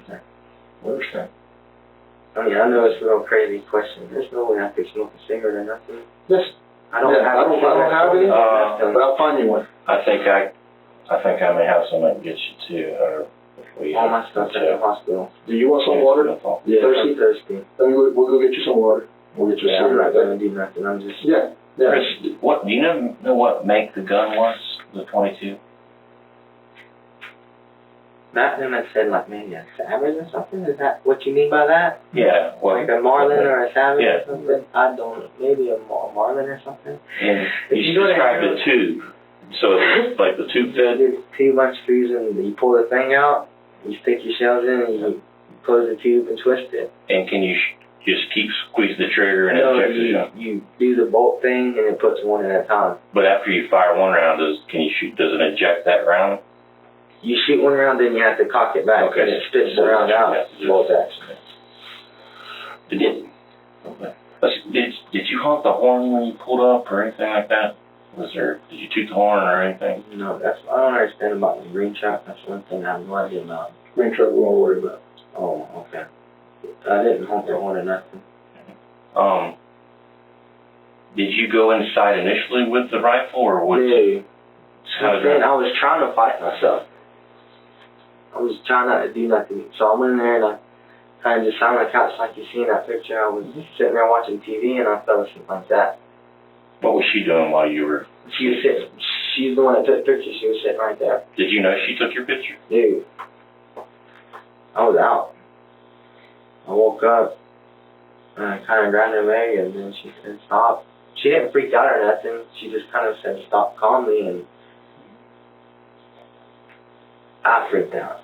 I understand. I mean, I know it's a real crazy question. There's no way I could smoke a cigarette or nothing. Yes. I don't have any, but I'll find you one. I think I may have some I can get you too. All my stuff's at the hospital. Do you want some water? Yeah, Thirsty? I'm thirsty. Then we'll go get you some water. We'll get you a I'm not cigarette. going to do nothing. I'm just... Yeah. Yeah. Chris, do you know what make the gun was? The 22? Back then I said like maybe a Savage or something. Is that what you mean by that? Yeah. Well, Like a Marlin or a Savage yeah. or something? I don't. Maybe a Marlin or something. And If you you go to described Harrods- the tube. So it's like the tube bed. You do 2 bunch screws and you pull the thing out. You stick your shells in and you close the tube and twist it. And can you just keep squeezing the trigger and No, eject the shot? you do the bolt thing and it puts one at a time. But after you fire one round, does it eject that round? You shoot one round, then you have to cock it back Okay. and it spits the round out. Yeah. Bolt action. Did you honk the horn when you pulled up or anything like that? Did you toot the horn or anything? No, I don't understand about the green truck. That's one thing I have no idea about. Green truck we won't worry about. Oh, okay. I didn't honk the horn or nothing. Did you go inside initially with the rifle or what? Dude, How did then that? I was trying to fight myself. I was trying not to do nothing. So I went in there and I kind of just sat on the couch like you see in that picture. I was just sitting there watching TV and I fell asleep like that. What was she doing while you were? She was sitting. She's the one that took the picture. She was sitting right there. Did you know she took your picture? Dude, I was out. I woke up and I kind of grabbed her leg and then she said stop. She didn't freak out or nothing. She just kind of said stop calmly and I freaked out.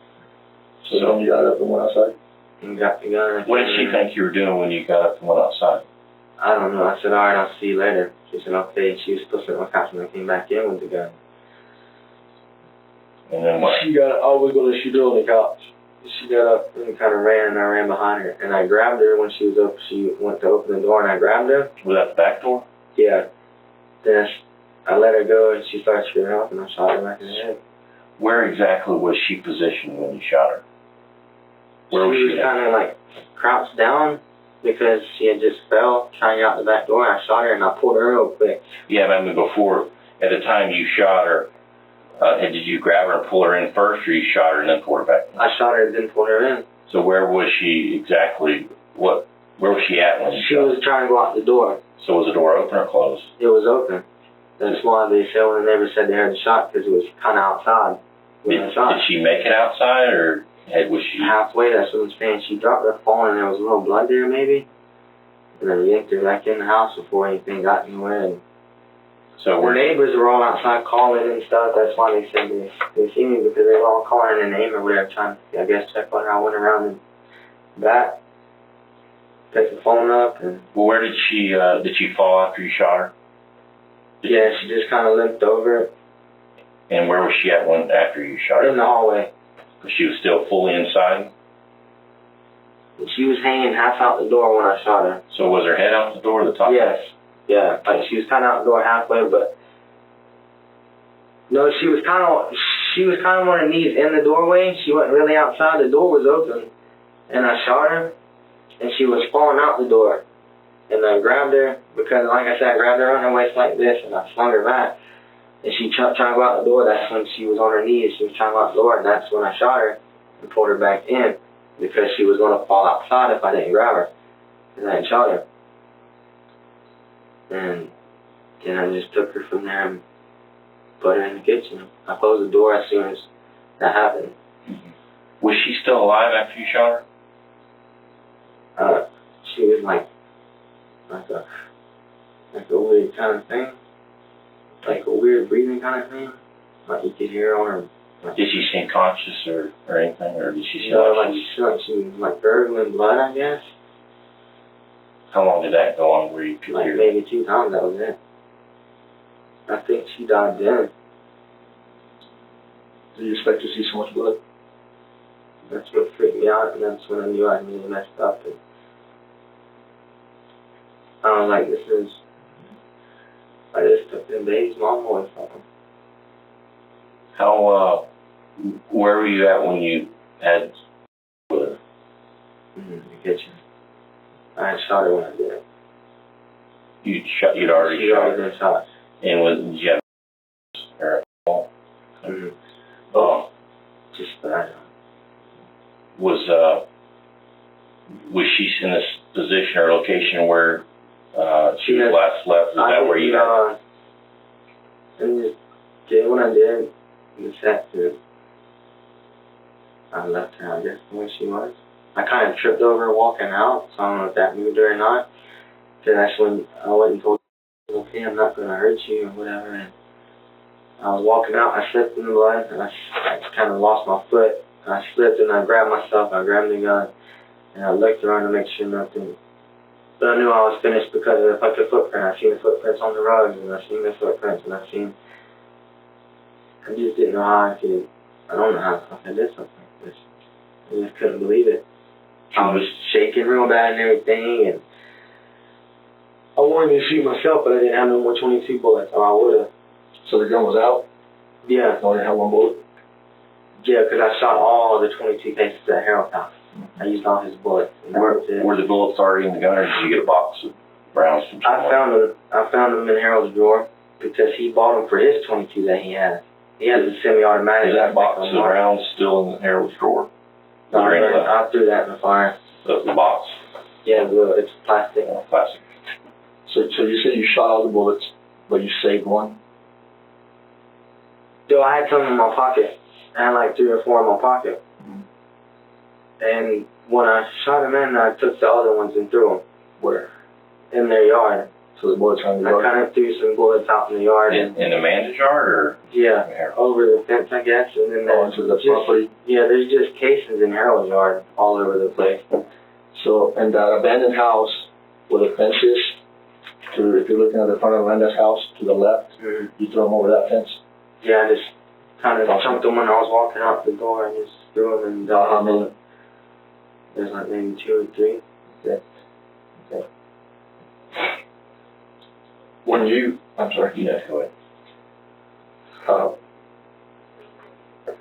So then you got up and went outside? And got the gun. What did she think you were doing when you got up and went outside? I don't know. I said, all right, I'll see you later. She said, okay. She was still sitting on the couch when I came back in with the gun. And then what? She got, I was going to shoot her on the couch. She got up and kind of ran, and I ran behind her. And I grabbed her when she was up. She went to open the door, and I grabbed her. Was that the back door? Yeah. Then I let her go, and she started screaming up, and I shot her back in the head. Where exactly was she positioned when you shot her? Where was she? She was kind of like crouched down because she had just fell trying to get out the back door. I shot her, and I pulled her real quick. Yeah, I mean, before, at the time you shot her, did you grab her and pull her in first, or you shot her and then pulled her back in? I shot her and then pulled her in. So where was she exactly? Where was she at when you She shot was trying to go out the door. her? So was the door open or closed? It was open. That's why they said when they never said they heard the shot because it was kind of outside when I shot. Did she make it outside, or was she? Halfway, that's what I'm saying. She dropped her phone and there was a little blood there maybe. And then yanked her back in the house before anything got anywhere. And So the neighbors were all outside calling and stuff. That's why they said they see me because they were all calling their name or whatever, trying to, I guess, check on her. I went around and back, picked the phone up, and Well, where did she fall after you shot her? yeah, she just kind of limped over And where was she at after you shot her? in the hallway. She was still fully inside. And she was hanging half out the door when I shot her. So was her head out the door, the top? Yes. Yeah, like she was kind of out the door halfway, but no, she was kind of on her knees in the doorway. She wasn't really outside. The door was open, and I shot her, and she was falling out the door, and I grabbed her because, like I said, I grabbed her on her waist like this, and I flung her back, and she trying to go out the door. That's when she was on her knees. She was trying to go out the door, and that's when I shot her and pulled her back in because she was going to fall outside if I didn't grab her, and I had shot her. And then I just took her from there and put her in the kitchen. I closed the door as soon as that happened. Mm-hmm. Was she still alive after you shot her? She was like a weird kind of thing. Like a weird breathing kind of thing. Like you could hear on her. Like, Did she seem conscious or anything, or did she you seem know, like she was like gurgling blood, I guess. How long did that go on where you could Like hear? maybe 2 times, that was it. I think she died then. Do you expect to see so much blood? That's what freaked me out, and that's when I knew I really messed up. And I was like, I just took them baby's mom away from him. How, where were you at when you had with her? In the kitchen. I had shot her when I did it. You'd already She'd shot already her? been shot. And did you have her? Just that. Was she in this position or location where she was last left? Is that where you had? And just did what I did in the sector. I left her, I guess, the way she was. I kind of tripped over her walking out, so I don't know if that moved her or not. Then that's when I went and told her, okay, I'm not going to hurt you or whatever. And I was walking out, I slipped in the blood, and I kind of lost my foot. And I slipped and I grabbed myself, I grabbed the gun, and I looked around to make sure nothing. But I knew I was finished because of the fucking footprint. I seen the footprints on the rugs, and I seen the footprints, and I just didn't know how I could. I don't know how I did something like this. I just couldn't believe it. I was shaking real bad and everything, and I wanted to shoot myself, but I didn't have no more 22 bullets, or I would have. So the gun was out? Yeah. You only had one bullet? Yeah, because I shot all the 22 cases at Harold's house. I used all his bullets. Were the bullets already in the gun, or did you get a box of rounds from somewhere? I found them in Harold's drawer because he bought them for his 22 that he has. He has a semi-automatic. Is that box of rounds still in Harold's drawer? No, I threw that in the fire. The box? Yeah, it's plastic. Oh, plastic. So you said you shot all the bullets, but you saved one? So I had some in my pocket. I had like 3 or 4 in my pocket. And when I shot them in, I took the other ones and threw them. Where? In their yard. So the bullets are in the yard? I kind of threw some bullets out in the yard. In the man's yard, or? Yeah, over the fence, I guess. And then into the property? Yeah, there's just casings in Harold's yard all over the place. So, in that abandoned house where the fence is, if you're looking at the front of Landa's house, to the left, you throw them over that fence? Yeah, I just kind of jumped them when I was walking out the door and just threw them in. How many? There's like maybe 2 or 3. Okay. When you, I'm sorry. Yeah, go ahead.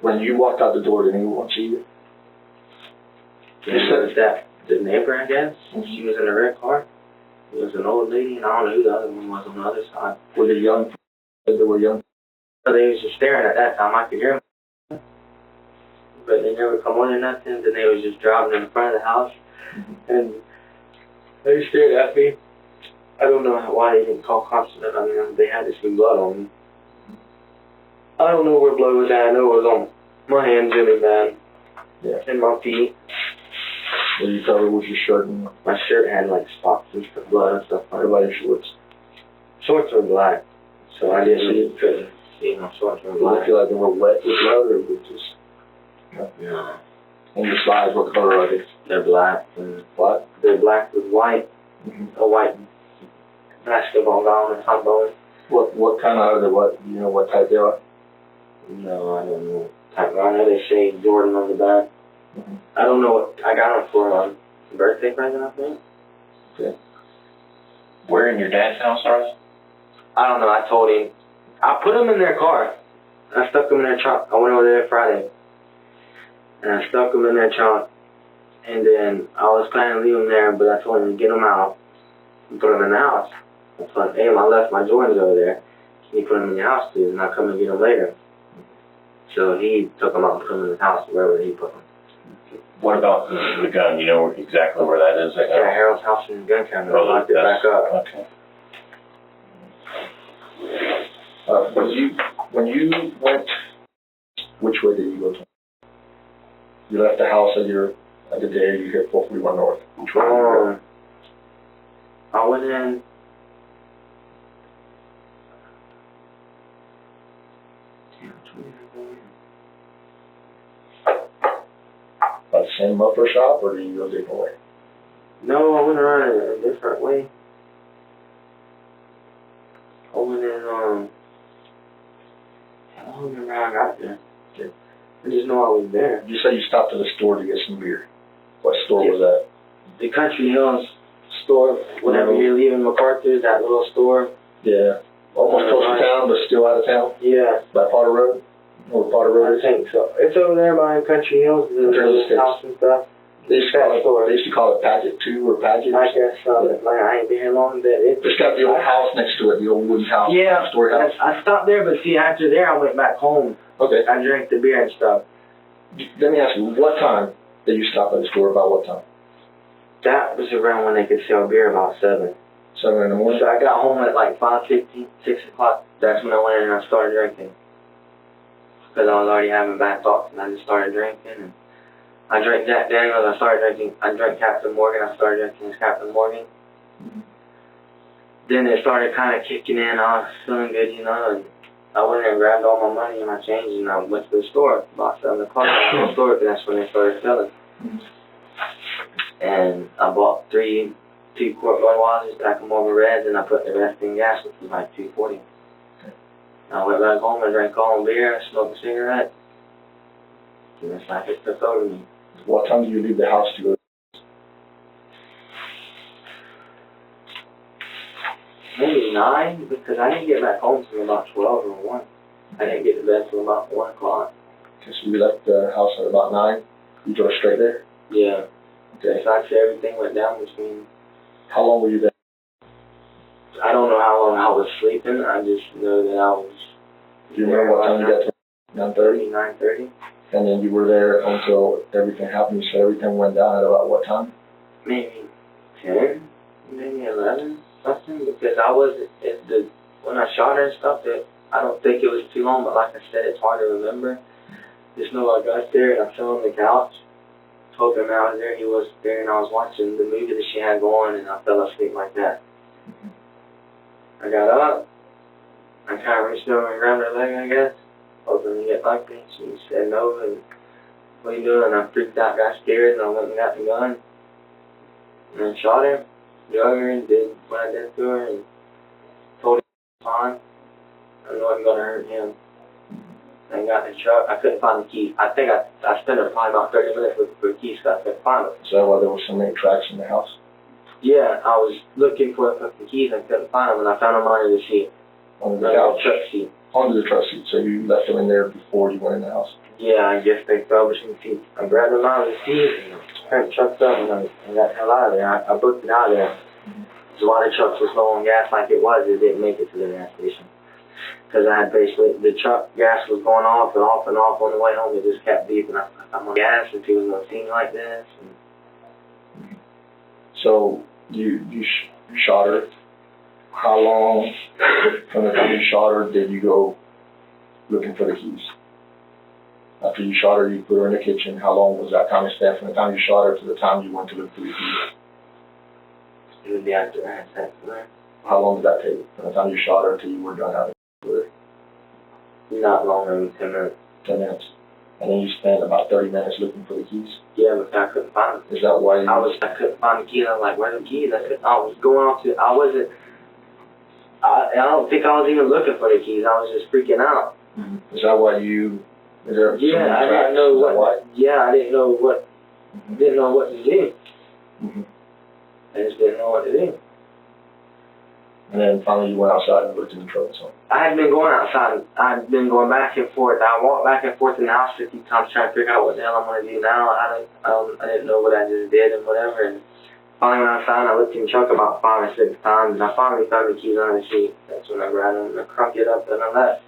When you walked out the door, did anyone see you? You said that the neighbor, I guess, she was in a red car. It was an old lady, and I don't know who the other one was on the other side. Were they young? They were young? So they was just staring at that time. I could hear them. But they never come on or nothing. Then they was just driving in front of the house. And they stared at me. I don't know why they didn't call cops. I mean, they had to see blood on me. I don't know where blood was at. I know it was on my hands really bad. Yeah. And my feet. Were you covered with your shirt? And my shirt had like spots and stuff, blood and stuff. what about your shorts? Shorts were black. So I couldn't see my shorts were Did black. you feel like they were wet with blood, or was just... No. And your slides, what color are they? They're black. And Black? they're black with white. A white basketball gown and top bone. What kind of are they? What, you know what type they are? No, I don't know. I know they say Jordan on the back. I don't know what I got them for a birthday present, I think. Okay. Where in your dad's house are they? I don't know. I told him. I put them in their car. I stuck them in their trunk. I went over there Friday. And I stuck them in their trunk. And then I was planning to leave them there, but I told him to get them out and put them in the house. I told him, hey, I left my Jordans over there. Can you put them in your house, please? And I'll come and get them later. So he took them out and put them in the house, wherever he put them. What about the gun? You know exactly where that is? Yeah, Harold's house in the gun cabinet. I locked it back up. Okay. When you went, which way did you go to? You left the house at the day you hit 441 North. Which way did you go? I went in. By the same muffler shop, or did you go a different way? No, I went around a different way. I went in, I don't remember how I got there. I just know I was there. You say you stopped at a store to get some beer. What store was that? The Country Hills store, whenever you're leaving MacArthur, that little store. Yeah. Almost close to town, but still out of town? Yeah. By Potter Road? Or Potter Road? I think so. It's over there behind Country Hills, the house and stuff. They used to call it Paget 2 or Paget. I guess so. Like, I ain't been here long, but it's got the old house next to it, the old wooden house. Yeah. Story house. I stopped there, but see, after there, I went back home. Okay. I drank the beer and stuff. Let me ask you, what time did you stop at the store? About what time? That was around when they could sell beer, about 7. 7 in the morning? So I got home at like 5:50, 6 o'clock. That's when I went in and I started drinking. Because I was already having bad thoughts, and I just started drinking. And I drank Jack Daniels, I drank Captain Morgan, I started drinking his Captain Morgan. Mm-hmm. Then it started kind of kicking in, I was feeling good, you know, and I went in and grabbed all my money and my change, and I went to the store, about 7 o'clock, I went to the store, and that's when they started selling. Mm-hmm. And I bought 2 quart Budweisers, pack of Marlboro Reds, and I put the rest in gas, which was like $2.40. I went back home and drank all the beer, smoked a cigarette, and it's like it took over me. What time did you leave the house to go? Maybe 9, because I didn't get back home till about 12 or 1. I didn't get to bed till about 1 o'clock. Okay, so you left the house at about 9? You drove straight there? Yeah. Okay. So I'd say everything went down between... How long were you there? I don't know how long I was sleeping. I just know that I was... Do you remember what time you got to 9:30? 9:30. And then you were there until everything happened. You said everything went down at about what time? Maybe 10, maybe 11, something. Because I wasn't... When I shot her and stuff, I don't think it was too long, but like I said, it's hard to remember. Just know I got there and I fell on the couch. Told him I was there, he wasn't there, and I was watching the movie that she had going, and I fell asleep like that. I got up, I kind of reached over and grabbed her leg, I guess, hoping to get like me. She said no, and what are you doing? And I freaked out, got scared, and I went and got the gun, and then shot her, drug her, and did what I did to her, and told her it was fine. I wasn't going to hurt him. And got in the truck. I couldn't find the keys. I think I spent probably about 30 minutes looking for the keys because I couldn't find them. Is that why there were so many tracks in the house? Yeah, I was looking for the keys and couldn't find them, and I found them under the seat. Under the couch? Truck seat. Under the truck seat. So you left them in there before you went in the house? Yeah, I guess they fell between the seats. I grabbed them out of the seat and turned the trucks up and I got the hell out of there. I booked it out of there. So while the trucks was low on gas like it was, it didn't make it to the gas station. Because I had basically, the truck gas was going off and off and off on the way home. It just kept beeping. I'm on gas and she was going to see me like this. And so you shot her. How long from the time you shot her did you go looking for the keys? After you shot her, you put her in the kitchen. How long was that time spent from the time you shot her to the time you went to look for the keys? it would be after I had sex with her. How long did that take from the time you shot her until you were done having sex with her? Not longer than 10 minutes. 10 minutes. And then you spent about 30 minutes looking for the keys? Yeah, but I couldn't find them. Is that why you... I couldn't find the keys. I was like, where are the keys? I was going off to, I don't think I was even looking for the keys. I was just freaking out. Mm-hmm. Is that why you... Is there yeah, I didn't know what... Yeah, I didn't know what... Mm-hmm. Didn't know what to do. Mm-hmm. I just didn't know what to do. And then finally you went outside and looked in the truck. So. I had been going outside. I had been going back and forth. I walked back and forth in the house 50 times trying to figure out what the hell I'm going to do now. I didn't know what I just did and whatever. And finally went outside and I looked in the truck about 5 or 6 times. And I finally found the keys under the seat. That's when I grabbed them and I crunked it up and I left.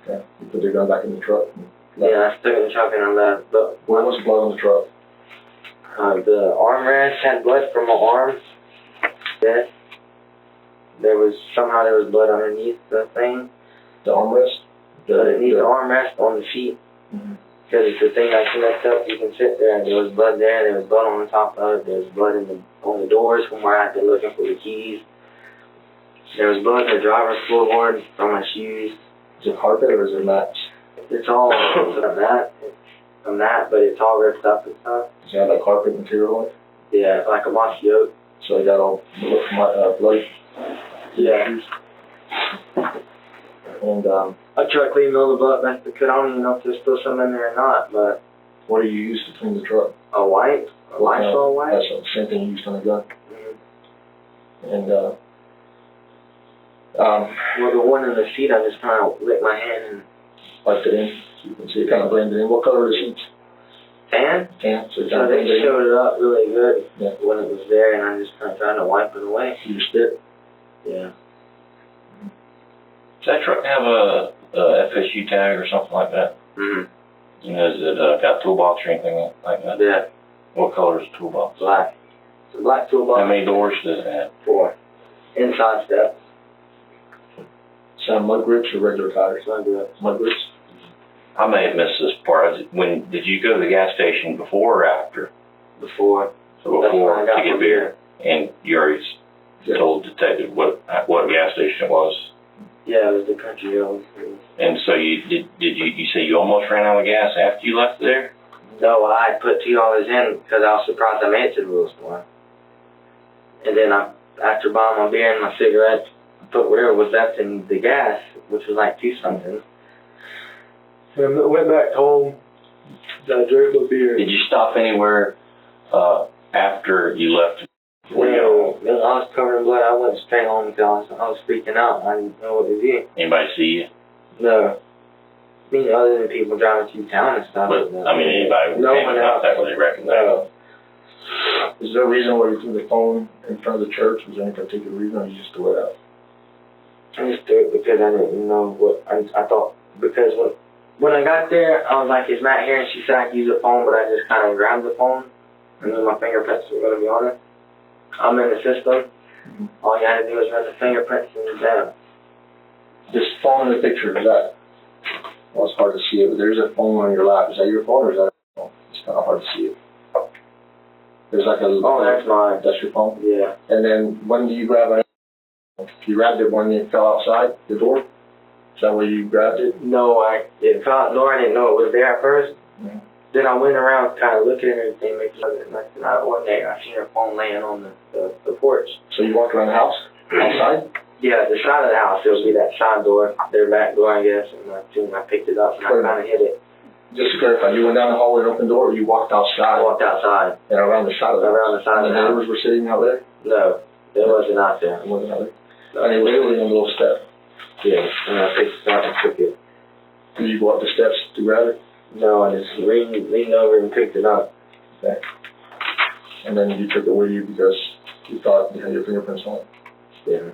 Okay. You put the gun back in the truck? Yeah, I stuck it in the truck and I left. But where was blood on the truck? The armrest had blood from my arm. Yeah. There was blood underneath the thing. The armrest? Underneath the armrest on the seat. Because it's the thing I connect up, you can sit there, and there was blood there, there was blood on the top of it, there was blood on the doors from where I had been looking for the keys. There was blood in the driver's floorboard from my shoes. Is it carpet or is it mats? It's all from that, but it's all ripped up and stuff. Does it have like carpet material on it? Yeah, like a moss yoke. So you got all blood? Yeah. And I try to clean all the butt best I could. I don't even know if there's still some in there or not, but what do you use to clean the truck? a white? A Lysol white? That's the same thing you used on the gun. And well, the one in the seat, I just kind of licked my hand and wiped it in, so you can see it kind of blended in. What color are the seats? tan. Tan. So it So kind of they blended in. showed it up really good Yeah. when it was there, and I just kind of tried to wipe it away. You spit. Yeah. Does that truck have a FSU tag or something like that? Mm-hmm. You know, is it got a toolbox or anything like that? Yeah. What color is the toolbox? Black. It's a black toolbox. How many doors does it have? 4. Inside steps. Some mud grips or regular tires? Mud grips. Mud grips. I may have missed this part. When did you go to the gas station before or after? Before. So That's before when I got to get my beer, and you already told the detective what gas station it was. Yeah, it was the Country Road. And so you you say you almost ran out of gas after you left there? No, I put $2 in because I was surprised I made it to the rural store. And then after buying my beer and my cigarettes, I put whatever was left in the gas, which was like 2 something. And I went back home. I drank my beer. Did you stop anywhere after you left? No, I was covered in blood. I went straight home because I was freaking out. I didn't know what to do. Anybody see you? No. I mean, other than people driving through town and stuff. But I mean, anybody No came one about else. that where they recognized? Is there a reason why you threw the phone in front of the church? Was there any particular reason, or you just threw it out? I just threw it because I didn't know what I thought. Because when I got there, I was like, "Is Matt here?" And she said I could use the phone, but I just kind of grabbed the phone, and then my fingerprints were going to be on it. I'm in the system. All you had to do was run the fingerprints and down. This phone in the picture, is that? Well, it's hard to see it, but there's a phone on your lap. Is that your phone or is that a phone? It's kind of hard to see it. There's like a... Oh, that's mine. That's your phone? Yeah. And then when do you grab it? You grabbed it when it fell outside the door? Is that where you grabbed it? No, I didn't know it was there at first. Mm-hmm. Then I went around kind of looking at everything, making sure that nothing out one day. I seen her phone laying on the porch. So you walked around the house? Outside? Yeah, the side of the house, there would be that side door, their back door, I guess, and I picked it up and I kind of hit it. Just to clarify, you went down the hallway and opened the door, or you walked outside? I walked outside. And around the side of the house? Around the side of the And the house. neighbors were sitting out there? No, it wasn't out there. It wasn't out there? And it was sitting on the little step? Yeah, and I picked it up and took it. Did you go up the steps to grab it? No, I just leaned over and picked it up. Okay. And then you took it with you because you thought you had your fingerprints on it? Yeah.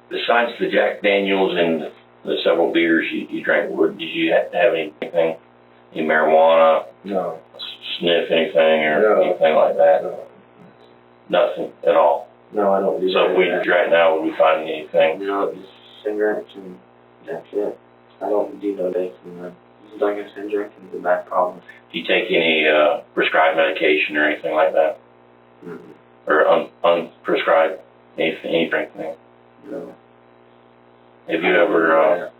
Besides the Jack Daniels and the several beers you drank, did you have anything, any marijuana, No. sniff anything or No. anything like that? No. Nothing at all. No, I don't do So that. if we right now, would we find anything? No, just cigarettes and that's it. I don't do no vaping. Like I said, drinking is a bad problem. Do you take any prescribed medication or anything like that? Mm-hmm. Or unprescribed anything? No. Have you ever,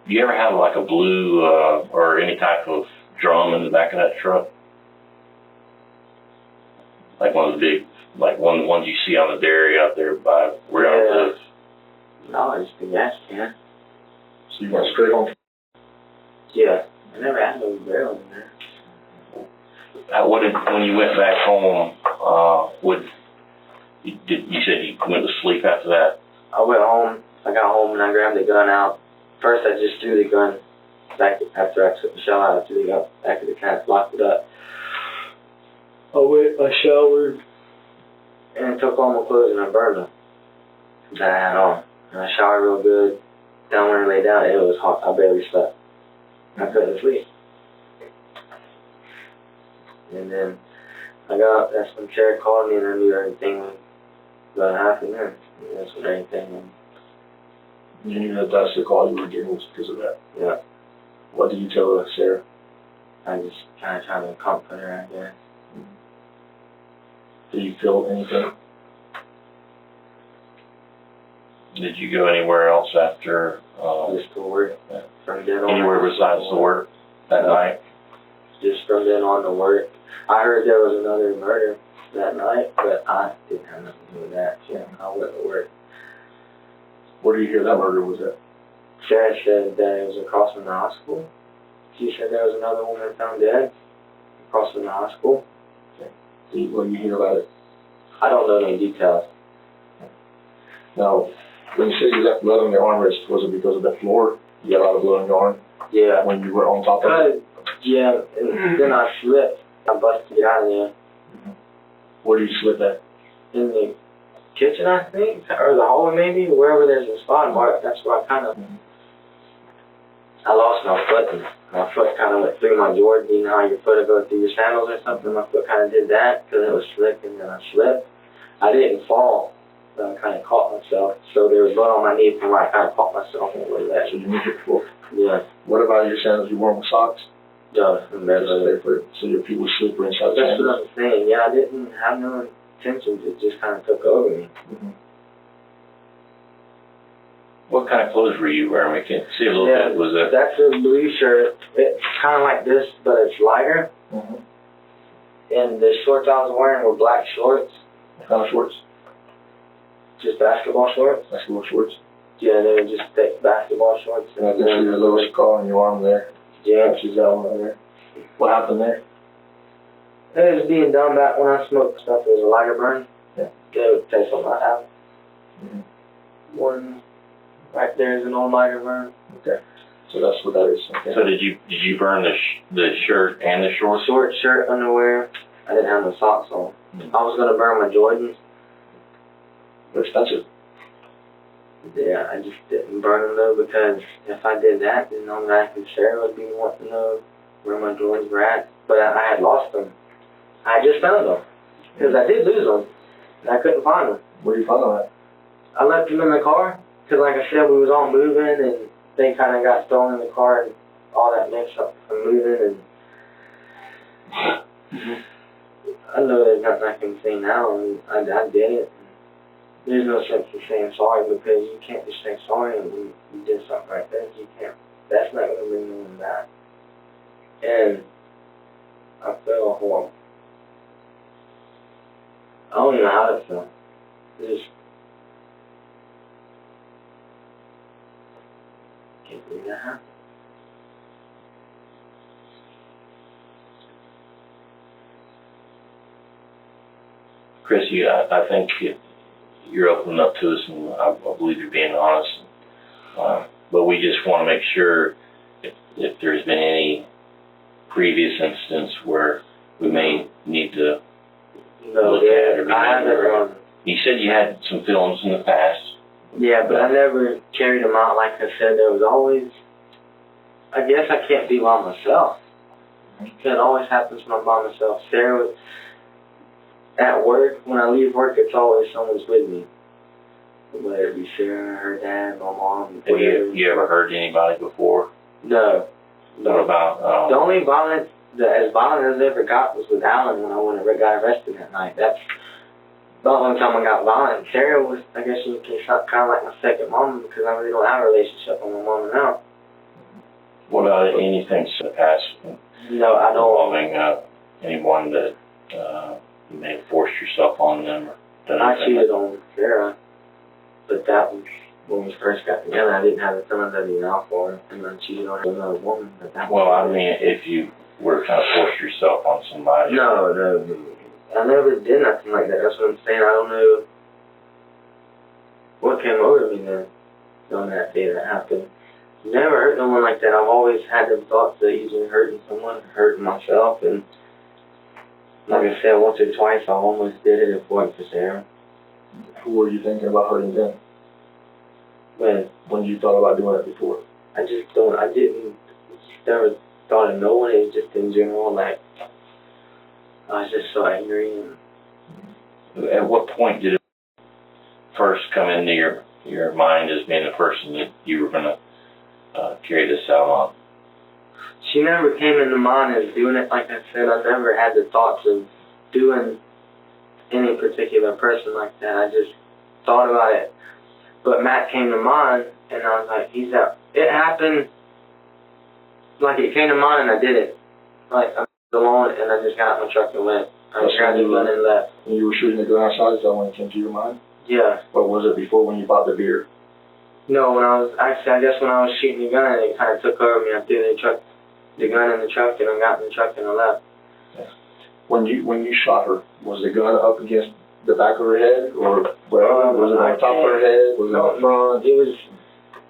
do you ever have like a blue or any type of drum in the back of that truck? Like one of the big, like one of the ones you see on the dairy out there by where I live. No, it's the gas can. So you went straight home? Yeah. I never had no barrel in there. When you went back home, you said you went to sleep after that? I went home. I got home and I grabbed the gun out. First, I just threw the gun back after I took the shell out. I threw it up back of the cat, locked it up. I showered and took all my clothes and I burned them that I had on. And I showered real good. Then when I lay down, it was hot. I barely slept. I couldn't sleep. And then I got up. That's when Jared called me and I knew everything was going to happen then. And that's when everything. You knew that that's the call you were getting was because of that? Yeah. What did you tell Sarah? I just kind of tried to comfort her, I guess. Did you feel anything? Did you go anywhere else after? Just to work. From then on. Anywhere besides the work that night? just from then on to work. I heard there was another murder that night, but I didn't have nothing to do with that. Yeah, I went to work. Where do you hear that murder was at? Sarah said that it was across from the hospital. She said there was another woman found dead across from the hospital. What do you hear about it? I don't know any details. Now, when you say you left blood on your armrest, was it because of the floor? You got a lot of blood on your arm Yeah. when you were on top of it? Yeah, and then I slipped. I busted it out of there. Where did you slip at? In the kitchen, I think, or the hallway maybe, wherever there's a spot mark. That's where I kind of, I lost my foot, and my foot kind of went through my Jordan. You know how your foot will go through your sandals or something? My foot kind of did that because it was slick, and then I slipped. I didn't fall, but I kind of caught myself. So there was blood on my knee from where I kind of caught myself on the way back. So you moved it before? Yeah. What about your sandals? You wore them with socks? No, So your feet were slippery inside the that's sandals? what I'm saying. Yeah, I didn't have no intentions. It just kind of took over me. What kind of clothes were you wearing? We can see a little bit. Was that? That's a blue shirt. It's kind of like this, but it's lighter. And the shorts I was wearing were black shorts. What kind of shorts? Just basketball shorts. Basketball shorts? Yeah, they were just thick basketball shorts. And I can see your little scar on your arm there. Yeah. She's got one right there. What happened there? It was being done back when I smoked stuff. It was a lighter burn. Yeah. It would taste something I have. One right there is an old lighter burn. Okay. So that's what that is. Okay. So did you burn the shirt and the shorts? Short shirt, underwear. I didn't have no socks on. I was gonna burn my Jordans. They're expensive. Yeah, I just didn't burn them though because if I did that, then automatically Sarah would be wanting to know where my Jordans were at. But I had lost them. I just found them because I did lose them and I couldn't find them. Where do you find them at? I left them in the car because, like I said, we was all moving and they kind of got thrown in the car and all that mixed up from moving. And I know there's nothing I can say now, and I did it. There's no sense in saying sorry because you can't just say sorry and you did something like that. You can't. That's not going to bring no one back. And I felt horrible. I don't even know how to feel. Just can't believe that happened. Chris, I think you're opening up to us, and I believe you're being honest. But we just want to make sure if there's been any previous instance where we may need to look at or I haven't. You said you had some films in the past. Yeah, but I never carried them out. Like I said, there was always. I guess I can't be by myself. It always happens when I'm by myself. Sarah was at work. When I leave work, it's always someone's with me. Whether it be Sarah, her dad, my mom. Have you ever hurt anybody before? No. What about? The only violence, as violent as I ever got was with Alan when I went and got arrested that night. That's the only time I got violent. Sarah was, I guess you can say, kind of like my second mom because I really don't have a relationship with my mom now. What about anything in the past? No, I don't. Involving anyone that you may have forced yourself on them? Or done I anything cheated on Sarah, but that was when we first got together. I didn't have the feelings I do now for her, and I cheated on another woman. But that Well, I mean, if you were kind of forced yourself on somebody. No. I never did nothing like that. That's what I'm saying. I don't know what came over me then on that day that happened. Never hurt no one like that. I've always had them thoughts of either hurting someone, hurting myself, and like I said, once or twice I almost did it if it wasn't for Sarah. Who were you thinking about hurting then? When you thought about doing it before? I didn't, never thought of no one. It was just in general, like, I was just so angry. And At what point did it first come into your mind as being the person that you were going to carry this out on? She never came into mind as doing it. Like I said, I never had the thoughts of doing any particular person like that. I just thought about it. But Matt came to mind, and I was like, he's out. It happened, like it came to mind, and I did it. Like, alone, and I just got out my truck and went. I just grabbed the gun and left. When you were shooting the gun outside, is that when it came to your mind? Yeah. Or was it before when you bought the beer? No, when I was actually, I guess when I was shooting the gun, it kind of took over me. I threw the gun in the truck, and I got in the truck and I left. Yeah. When you shot her, was the gun up against the back of her head, or was it on top of her head? Was it on front? It was.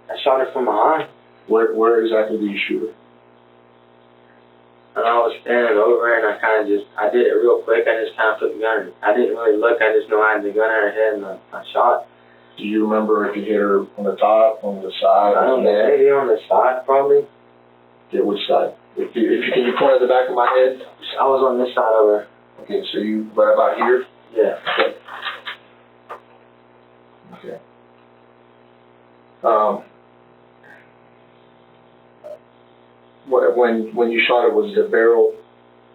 I shot her from behind. Where exactly did you shoot her? And I was standing over and I did it real quick. I just kind of put the gun. I didn't really look. I just know I had the gun in her head and I shot. Do you remember if you hit her on the top, on the side, I don't know. Maybe on the side, probably. Yeah, which side? If you can you point at the back of my head? I was on this side of her. Okay, so you right about here? Yeah. Okay. When you shot her, was the barrel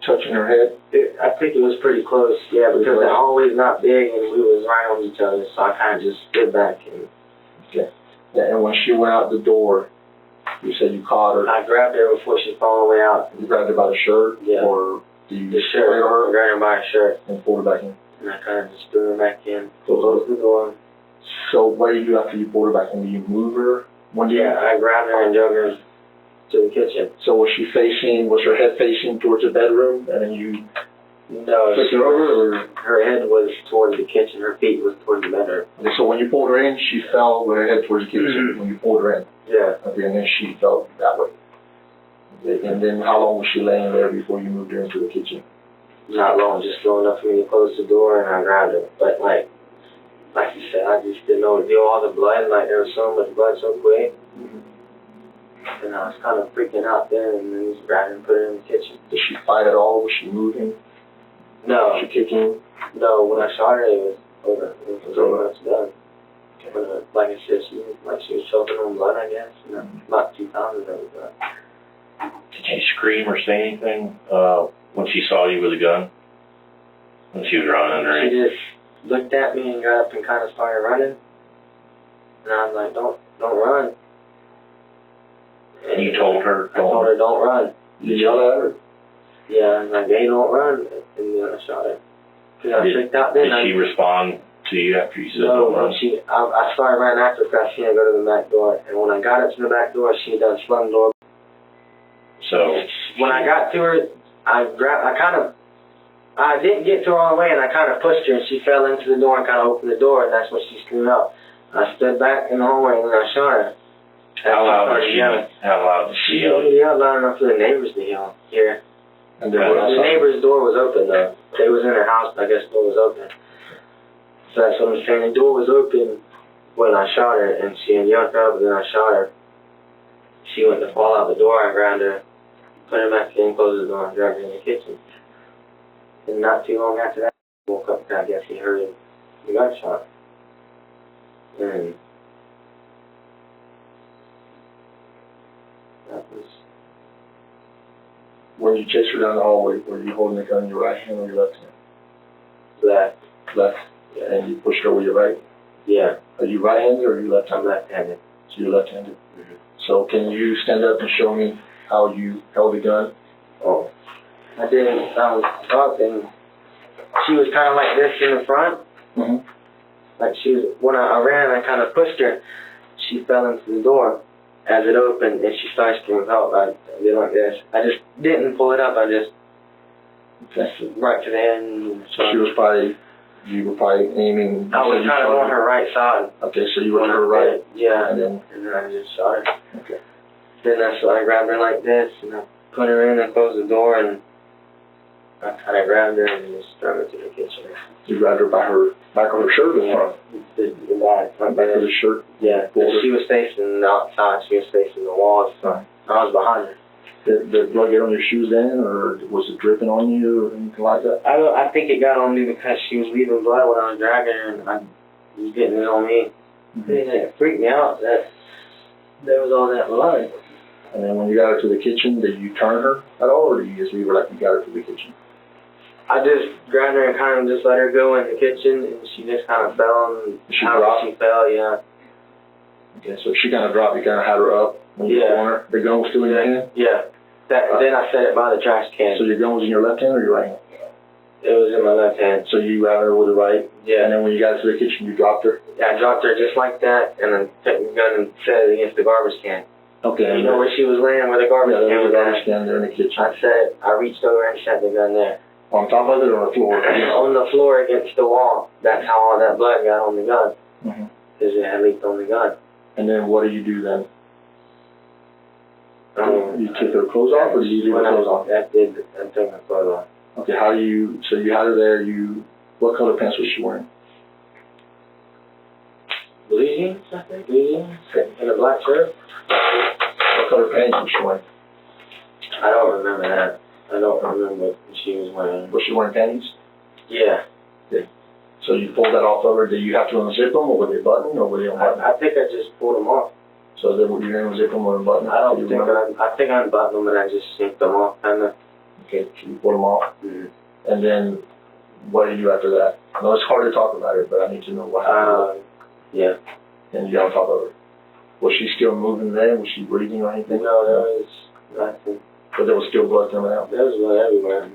touching her head? I think it was pretty close, yeah, because the hallway's not big and we was right on each other, so I kind of just stood back and... Okay. Yeah, and when she went out the door, you said you caught her. I grabbed her before she fell all the way out. You grabbed her by the shirt? Yeah. Or the shirt. I grabbed her by her shirt. And pulled her back in? And I kind of just threw her back in, closed the door. So what did you do after you pulled her back in? Did you move her? Yeah, I grabbed her and drug her to the kitchen. So was her head facing towards the bedroom, and then you No, flipped her over, or? her head was towards the kitchen, her feet was towards the bedroom. Okay, so when you pulled her in, she fell with her head towards the kitchen when you pulled her in? Yeah. Okay, and then she fell that way. Okay, and then how long was she laying there before you moved her into the kitchen? Not long, just long enough for me to close the door, and I grabbed her. But like you said, I just didn't know what to do. All the blood, like there was so much blood so quick. And I was kind of freaking out there, and then just grabbed her and put her in the kitchen. Did she fight at all? Was she moving? No. Was she kicking? No, when I shot her, it was over. It was pretty much done. When, like I said, she was choking on blood, I guess. And about 2 times that was done. Did she scream or say anything when she saw you with a gun? When she was running or She anything? just looked at me and got up and kind of started running. And I was like, don't run. And you told her? I told her, don't run. Did you yell at her? Yeah, I was like, hey, don't run. And then I shot her. Because I freaked out then. Did she respond to you after you said no, don't run? I started running after her because I seen her go to the back door. And when I got up to the back door, she done slung the door. So when I got to her, I didn't get to her all the way, and I kind of pushed her, and she fell into the door and kind of opened the door, and that's when she screamed out. I stood back in the hallway, and then I shot her. How loud did she yell? She yelled loud enough for the neighbors to hear. And The neighbor's door was open, though. They was in her house, but I guess the door was open. So that's what I'm saying. The door was open when I shot her, and she had yelled up, and then I shot her. She went to fall out the door. I grabbed her, put her back in, closed the door, and dragged her in the kitchen. And not too long after that, I woke up and I guess he heard the gunshot. And that was... When you chased her down the hallway, were you holding the gun in your right hand or your left hand? Left. Left. Yeah. And you pushed her with your right? Yeah. Are you right-handed or are you left-handed? I'm left-handed. So you're left-handed. So can you stand up and show me how you held the gun? Oh. I did. I was up and she was kind of like this in the front. Mm-hmm. Like when I ran, I kind of pushed her. She fell into the door as it opened and she started screaming help. I did like this. I just didn't pull it up. I just right to the head. And so you were probably aiming. I was kind of on her right side. Okay, so you were on her right. Yeah. And then I just shot her. Okay. Then that's when I grabbed her like this and I put her in and closed the door and I kind of grabbed her and just threw her to the kitchen. You grabbed her by her back of her shirt or front? The back. Back of the shirt? Yeah. She was facing the outside. She was facing the walls. So I was behind her. Did blood get on your shoes then, or was it dripping on you or anything like that? I think it got on me because she was leaving blood when I was dragging her and I was getting it on me. Mm-hmm. It freaked me out that there was all that blood. And then when you got her to the kitchen, did you turn her at all, or did you just leave her like you got her to the kitchen? I just grabbed her and kind of just let her go in the kitchen, and she just kind of fell, and She dropped? She fell, yeah. Okay, so she kind of dropped, you kind of had her up when you were on her? The gun was still in your hand? Yeah. Then I set it by the trash can. So your gun was in your left hand or your right hand? It was in my left hand. So you grabbed her with the right? Yeah. And then when you got to the kitchen, you dropped her? Yeah, I dropped her just like that, and then took the gun and set it against the garbage can. Okay. You know where she was laying, where the garbage can was garbage can there in the kitchen. I reached over and set the gun there. On top of it or on the floor? On the floor against the wall. That's how all that blood got on the gun. Mm-hmm. Because it had leaked on the gun. And then what do you do then? You took her clothes off, or did you leave her clothes on? I took her clothes off. Okay, so you had her there, what color pants was she wearing? Blue jeans, I think. Blue jeans. And a black shirt. What color pants was she wearing? I don't remember that. I don't remember what she was wearing. Was she wearing panties? Yeah. Okay. So you pulled that off of her. Did you have to unzip them, or were they buttoned, or were they unbuttoned? I think I just pulled them off. So then you didn't unzip them or unbutton them? I think I unbuttoned them and I just yanked them off, kind of. Okay, so you pulled them off. Mm-hmm. And then what did you do after that? I know it's hard to talk about it, but I need to know what happened. Yeah. And you got on top of her. Was she still moving then? Was she breathing or anything? No, there was nothing. But there was still blood coming out? There was blood everywhere.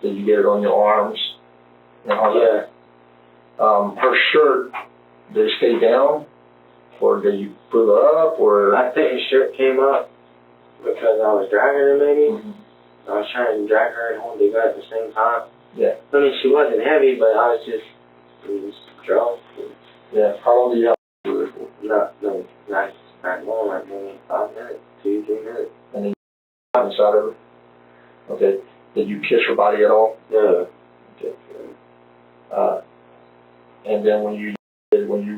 Did you get it on your arms? And all that? Yeah. Her shirt, did it stay down? Or did you pull it up? Or I think her shirt came up because I was dragging her, maybe. Mm-hmm. I was trying to drag her and hold the gun at the same time. Yeah. I mean, she wasn't heavy, but I was just drunk. Yeah. How long do you have to do it for? Not long, like maybe 5 minutes, 2-3 minutes. And then you got inside of her? Okay. Did you kiss her body at all? No. Okay. And then when you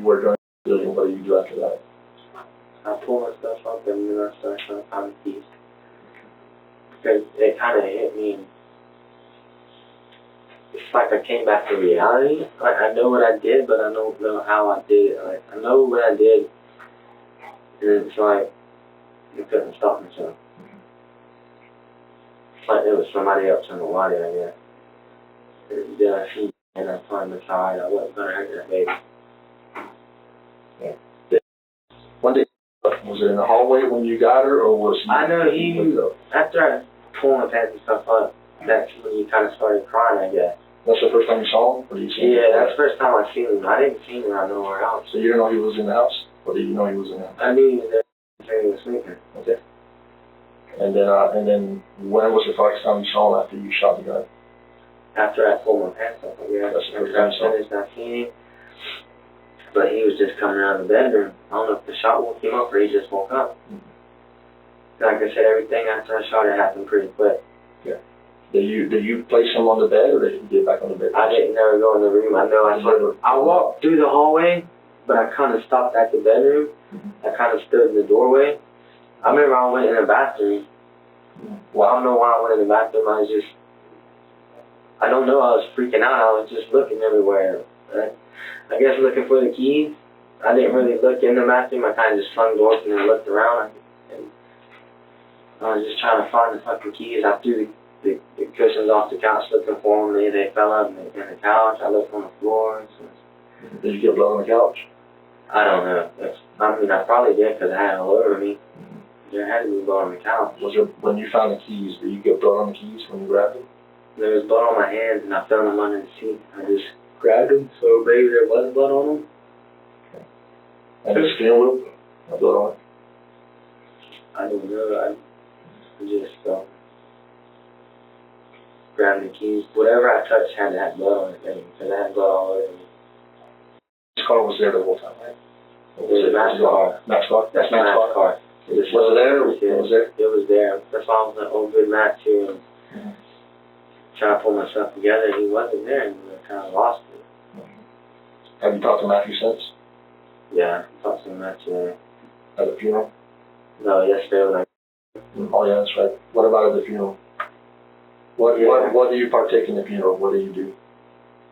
were done, what did you do after that? I pulled my stuff up and then I started trying to find the keys. Because it kind of hit me. It's like I came back to reality. Like, I know what I did, but I don't know how I did it. Like, I know what I did, and it's like I couldn't stop myself. It's like it was somebody else in the water, I guess. And then I see, and I find the side. I wasn't gonna hurt that baby. Yeah. One day, was it in the hallway when you got her, or was he? I know after I pulled my pants and stuff up, that's when you kind of started crying, I guess. That's the first time you saw him, or did you see him? Yeah, that's the first time I seen him. I didn't see him around nowhere else. So you didn't know he was in the house, or did you know he was in the house? I knew he was there until he was sleeping. Okay. And then when was the first time you saw him after you shot the gun? After I pulled my pants up, I guess. That's the first time you saw him. I seen him. But he was just coming out of the bedroom. I don't know if the shot woke him up or he just woke up. Mm-hmm. Like I said, everything after I shot it happened pretty quick. Yeah. Did you place him on the bed, or did you get back on the bed? I didn't never go in the room. I know I walked through the hallway, but I kind of stopped at the bedroom. Mm-hmm. I kind of stood in the doorway. I remember I went in the bathroom. Mm-hmm. Well, I don't know why I went in the bathroom. I don't know. I was freaking out. I was just looking everywhere. I guess looking for the keys. I didn't really look in the bathroom. I kind of just flung the door open and looked around. And I was just trying to find the fucking keys. I threw the cushions off the couch looking for them. They fell out in the couch. I looked on the floor. Did you get blood on the couch? I don't know. I probably did because I had it all over me. There had to be blood on the couch. When you found the keys, did you get blood on the keys when you grabbed them? There was blood on my hands, and I found them under the seat. I just grabbed them, so maybe there was blood on them. Okay. And the steering wheel? No blood on it? I don't know. I just grabbed the keys. Whatever I touched had to have blood on it, because I had blood all over me. This car was there the whole time, right? It was a Matt's car. Matt's car? That's Matt's car. Was it there? It was there? It was there. That's why I was like, oh, good Matt, too. And trying to pull myself together, he wasn't there, and I kind of lost it. Have you talked to Matthew since? Yeah, I talked to Matt today. At the funeral? No, yesterday when Oh, yeah, that's right. What about at the funeral? What do you partake in the funeral? What do you do?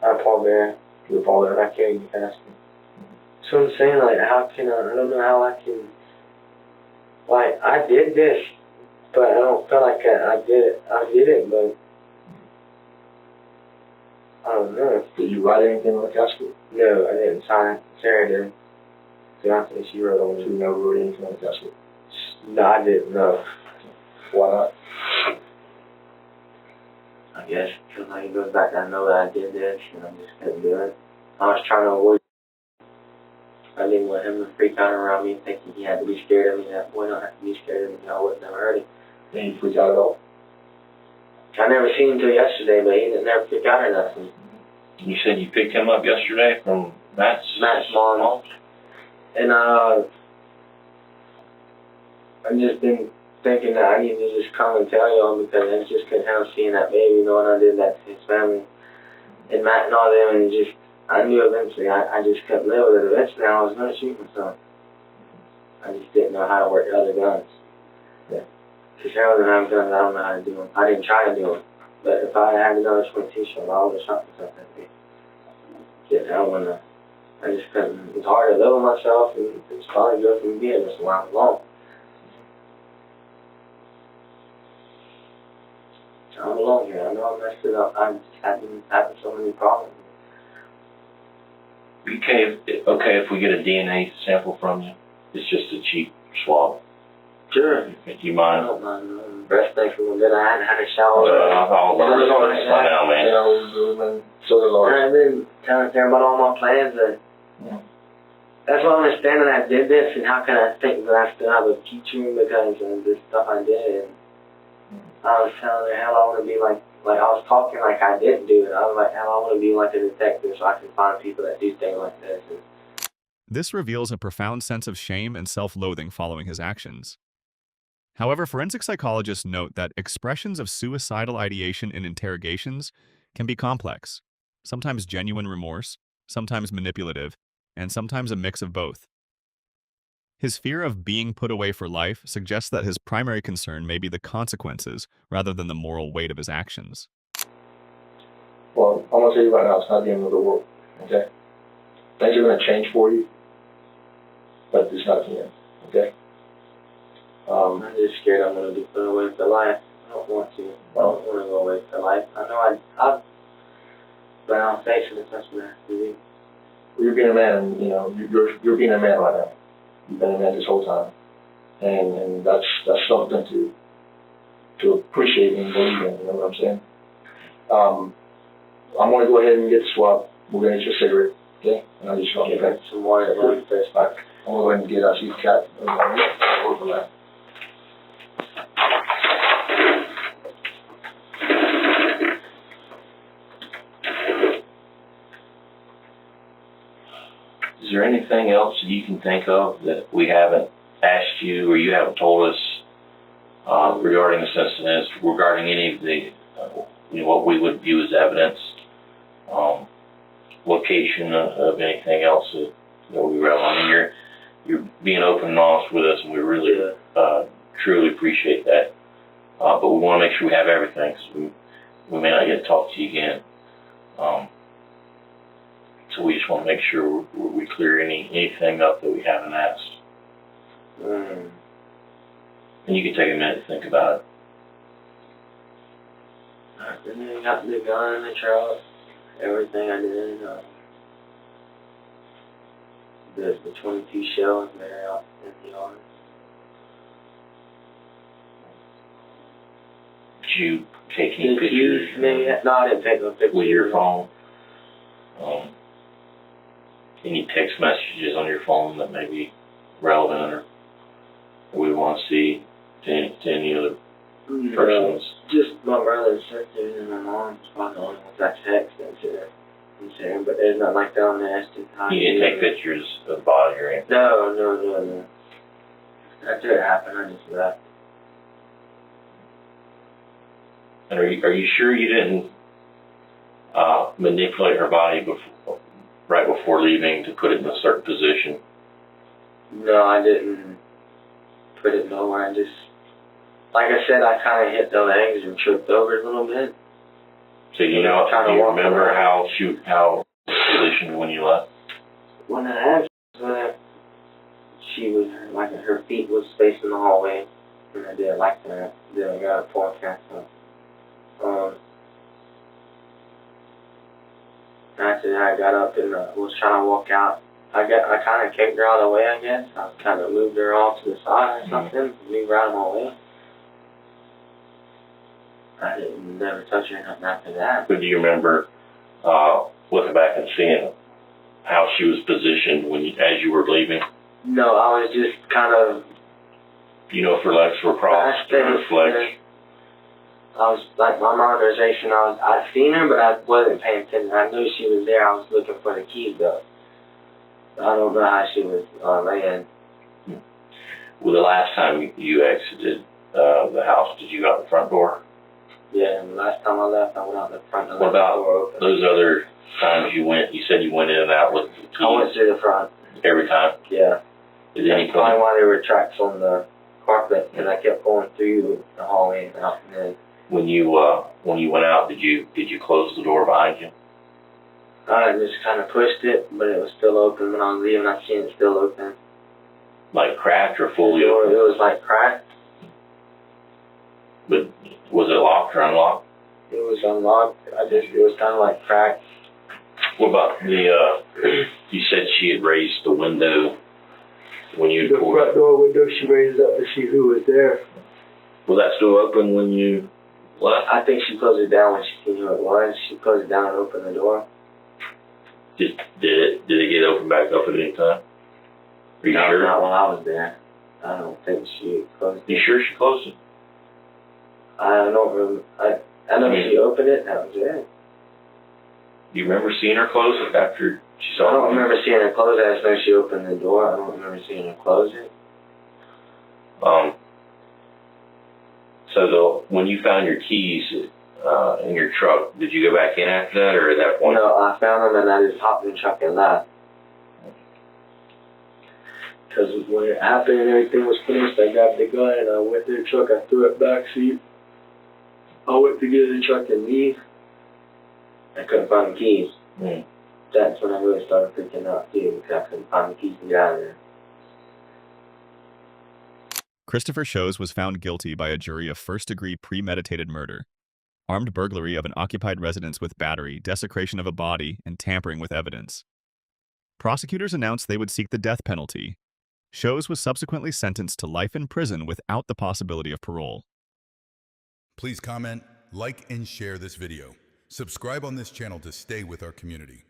I pallbearer. You're a pallbearer? I carry the casket. So I'm saying, like, how can I don't know how I can, like, I did this, but I don't feel like I did it, but I don't know. Did you write anything on the casket? No, I didn't sign it. Sarah did. So I think she wrote on it. So you never wrote anything on the casket? No, I didn't, no. Why not? I guess because like it goes back, I know that I did this, and I just couldn't do it. I was trying to avoid. I didn't want him to freak out around me, thinking he had to be scared of me. That boy don't have to be scared of me. I would never hurt him. Did he freak out at all? I never seen him till yesterday, but he didn't never freak out or nothing. You said you picked him up yesterday from Matt's mom. And I've just been thinking that I need to just come and tell y'all because I just couldn't help seeing that baby, knowing I did that to his family. And Matt and all them, and just, I knew eventually, I just couldn't live with it. Eventually I was going to shoot myself. I just didn't know how to work the other guns. Yeah. Because Harold and I have guns, I don't know how to do them. I didn't try to do them. But if I had another 22 shot, I would have shot myself that day. Yeah, I wouldn't have. I just couldn't. It's hard to live with myself, and it's probably good for me being this long alone. I'm alone here. I know I messed it up. I'm just having so many problems. Okay, if we get a DNA sample from you, it's just a cheap swab. Sure. Do you mind? I don't mind. Breast thanks for good. I hadn't had a shower. I'll learn this by now, man. So did Lord. I've been telling them about all my plans, and that's why I'm understanding I did this, and how can I think that I still have a future because of the stuff I did. And I was telling her, hell, I want to be like I was talking like I didn't do it. I was like, hell, I want to be like a detective so I can find people that do things like this. This reveals a profound sense of shame and self-loathing following his actions. However, forensic psychologists note that expressions of suicidal ideation in interrogations can be complex, sometimes genuine remorse, sometimes manipulative, and sometimes a mix of both. His fear of being put away for life suggests that his primary concern may be the consequences rather than the moral weight of his actions. Well, I'm going to tell you right now, it's not the end of the world, okay? Things are going to change for you, but it's not the end, okay? I'm just scared I'm going to be put away for life. I don't want to. I don't want to go away for life. I know but I'm facing it. That's what I have to do. Well, you're being a man, and, you know, you're being a man right now. You've been a man this whole time. And that's something to appreciate and believe in, you know what I'm saying? I'm going to go ahead and get the swab. We're going to get your cigarette, okay? And I'll just get back some water at my face. I'm going to go ahead and get us each cat. Work on that. Is there anything else that you can think of that we haven't asked you or you haven't told us regarding this incident, regarding any of the, what we would view as evidence, location of anything else that we read? I mean, you're being open and honest with us, and we really truly appreciate that. But we want to make sure we have everything, so we may not get to talk to you again. So we just want to make sure we clear anything up that we haven't asked. And you can take a minute to think about it. I got the gun in the truck, everything I did. The 22 shells there out in the yard. Did you take any pictures? Maybe, no, I didn't take no pictures. With your phone? Any text messages on your phone that may be relevant or we want to see to any other persons? Just my brother and sister and my mom. Probably the only ones I text and share, but there's nothing like that on there. You didn't take pictures of the body or anything? No. After it happened, I just left. And are you sure you didn't manipulate her body right before leaving to put it in a certain position? No, I didn't put it nowhere. I just, like I said, I kind of hit the legs and tripped over a little bit. So do you remember how positioned when you left? When I asked her, she was, like, her feet was facing the hallway, and I did like that. Then I got a forecast up. After that, I got up and was trying to walk out. I kind of kicked her out of the way, I guess. I kind of moved her off to the side or something, moved her out of my way. I didn't never touch her nothing after that. But do you remember looking back and seeing how she was positioned as you were leaving? No, I was just kind of. You know if her legs were crossed or her flesh? I was like my memorization. I'd seen her, but I wasn't paying attention. I knew she was there. I was looking for the keys though. I don't know how she was laying. Well, the last time you exited the house, did you go out the front door? Yeah, and the last time I left, I went out the front and What left the about door open. those other times you went? You said you went in and out with the keys. I went through the front. Every time? Yeah. Did any That's probably point? why there were tracks on the carpet, because I kept going through the hallway and out and in. When you went out, did you close the door behind you? I just kind of pushed it, but it was still open. When I was leaving, I seen it still open. Like cracked or fully It open? was like cracked. But was it locked or unlocked? It was unlocked. It was kind of like cracked. What about you said she had raised the window when you The pulled front door window, she raised up to see who was there. Was that still open when you left? I think she closed it down when she seen who it was. She closed it down and opened the door. Did it get opened back up at any time? Are you sure? Not while I was there. I don't think she closed it. You sure she closed it? I don't remember. I know she opened it. That was it. Do you remember seeing her close it after she saw I don't it? remember seeing her close it. I just know she opened the door. I don't remember seeing her close it. So when you found your keys in your truck, did you go back in after that, or at that point? No, I found them and I just hopped in the truck and left. Because when it happened and everything was finished, I grabbed the gun and I went to the truck. I threw it back seat. I went to get in the truck and leave. I couldn't find the keys. Mm. That's when I really started freaking out too, because I couldn't find the keys to get out of there. Christopher Shows was found guilty by a jury of first-degree premeditated murder, armed burglary of an occupied residence with battery, desecration of a body, and tampering with evidence. Prosecutors announced they would seek the death penalty. Shows was subsequently sentenced to life in prison without the possibility of parole. Please comment, like, and share this video. Subscribe on this channel to stay with our community.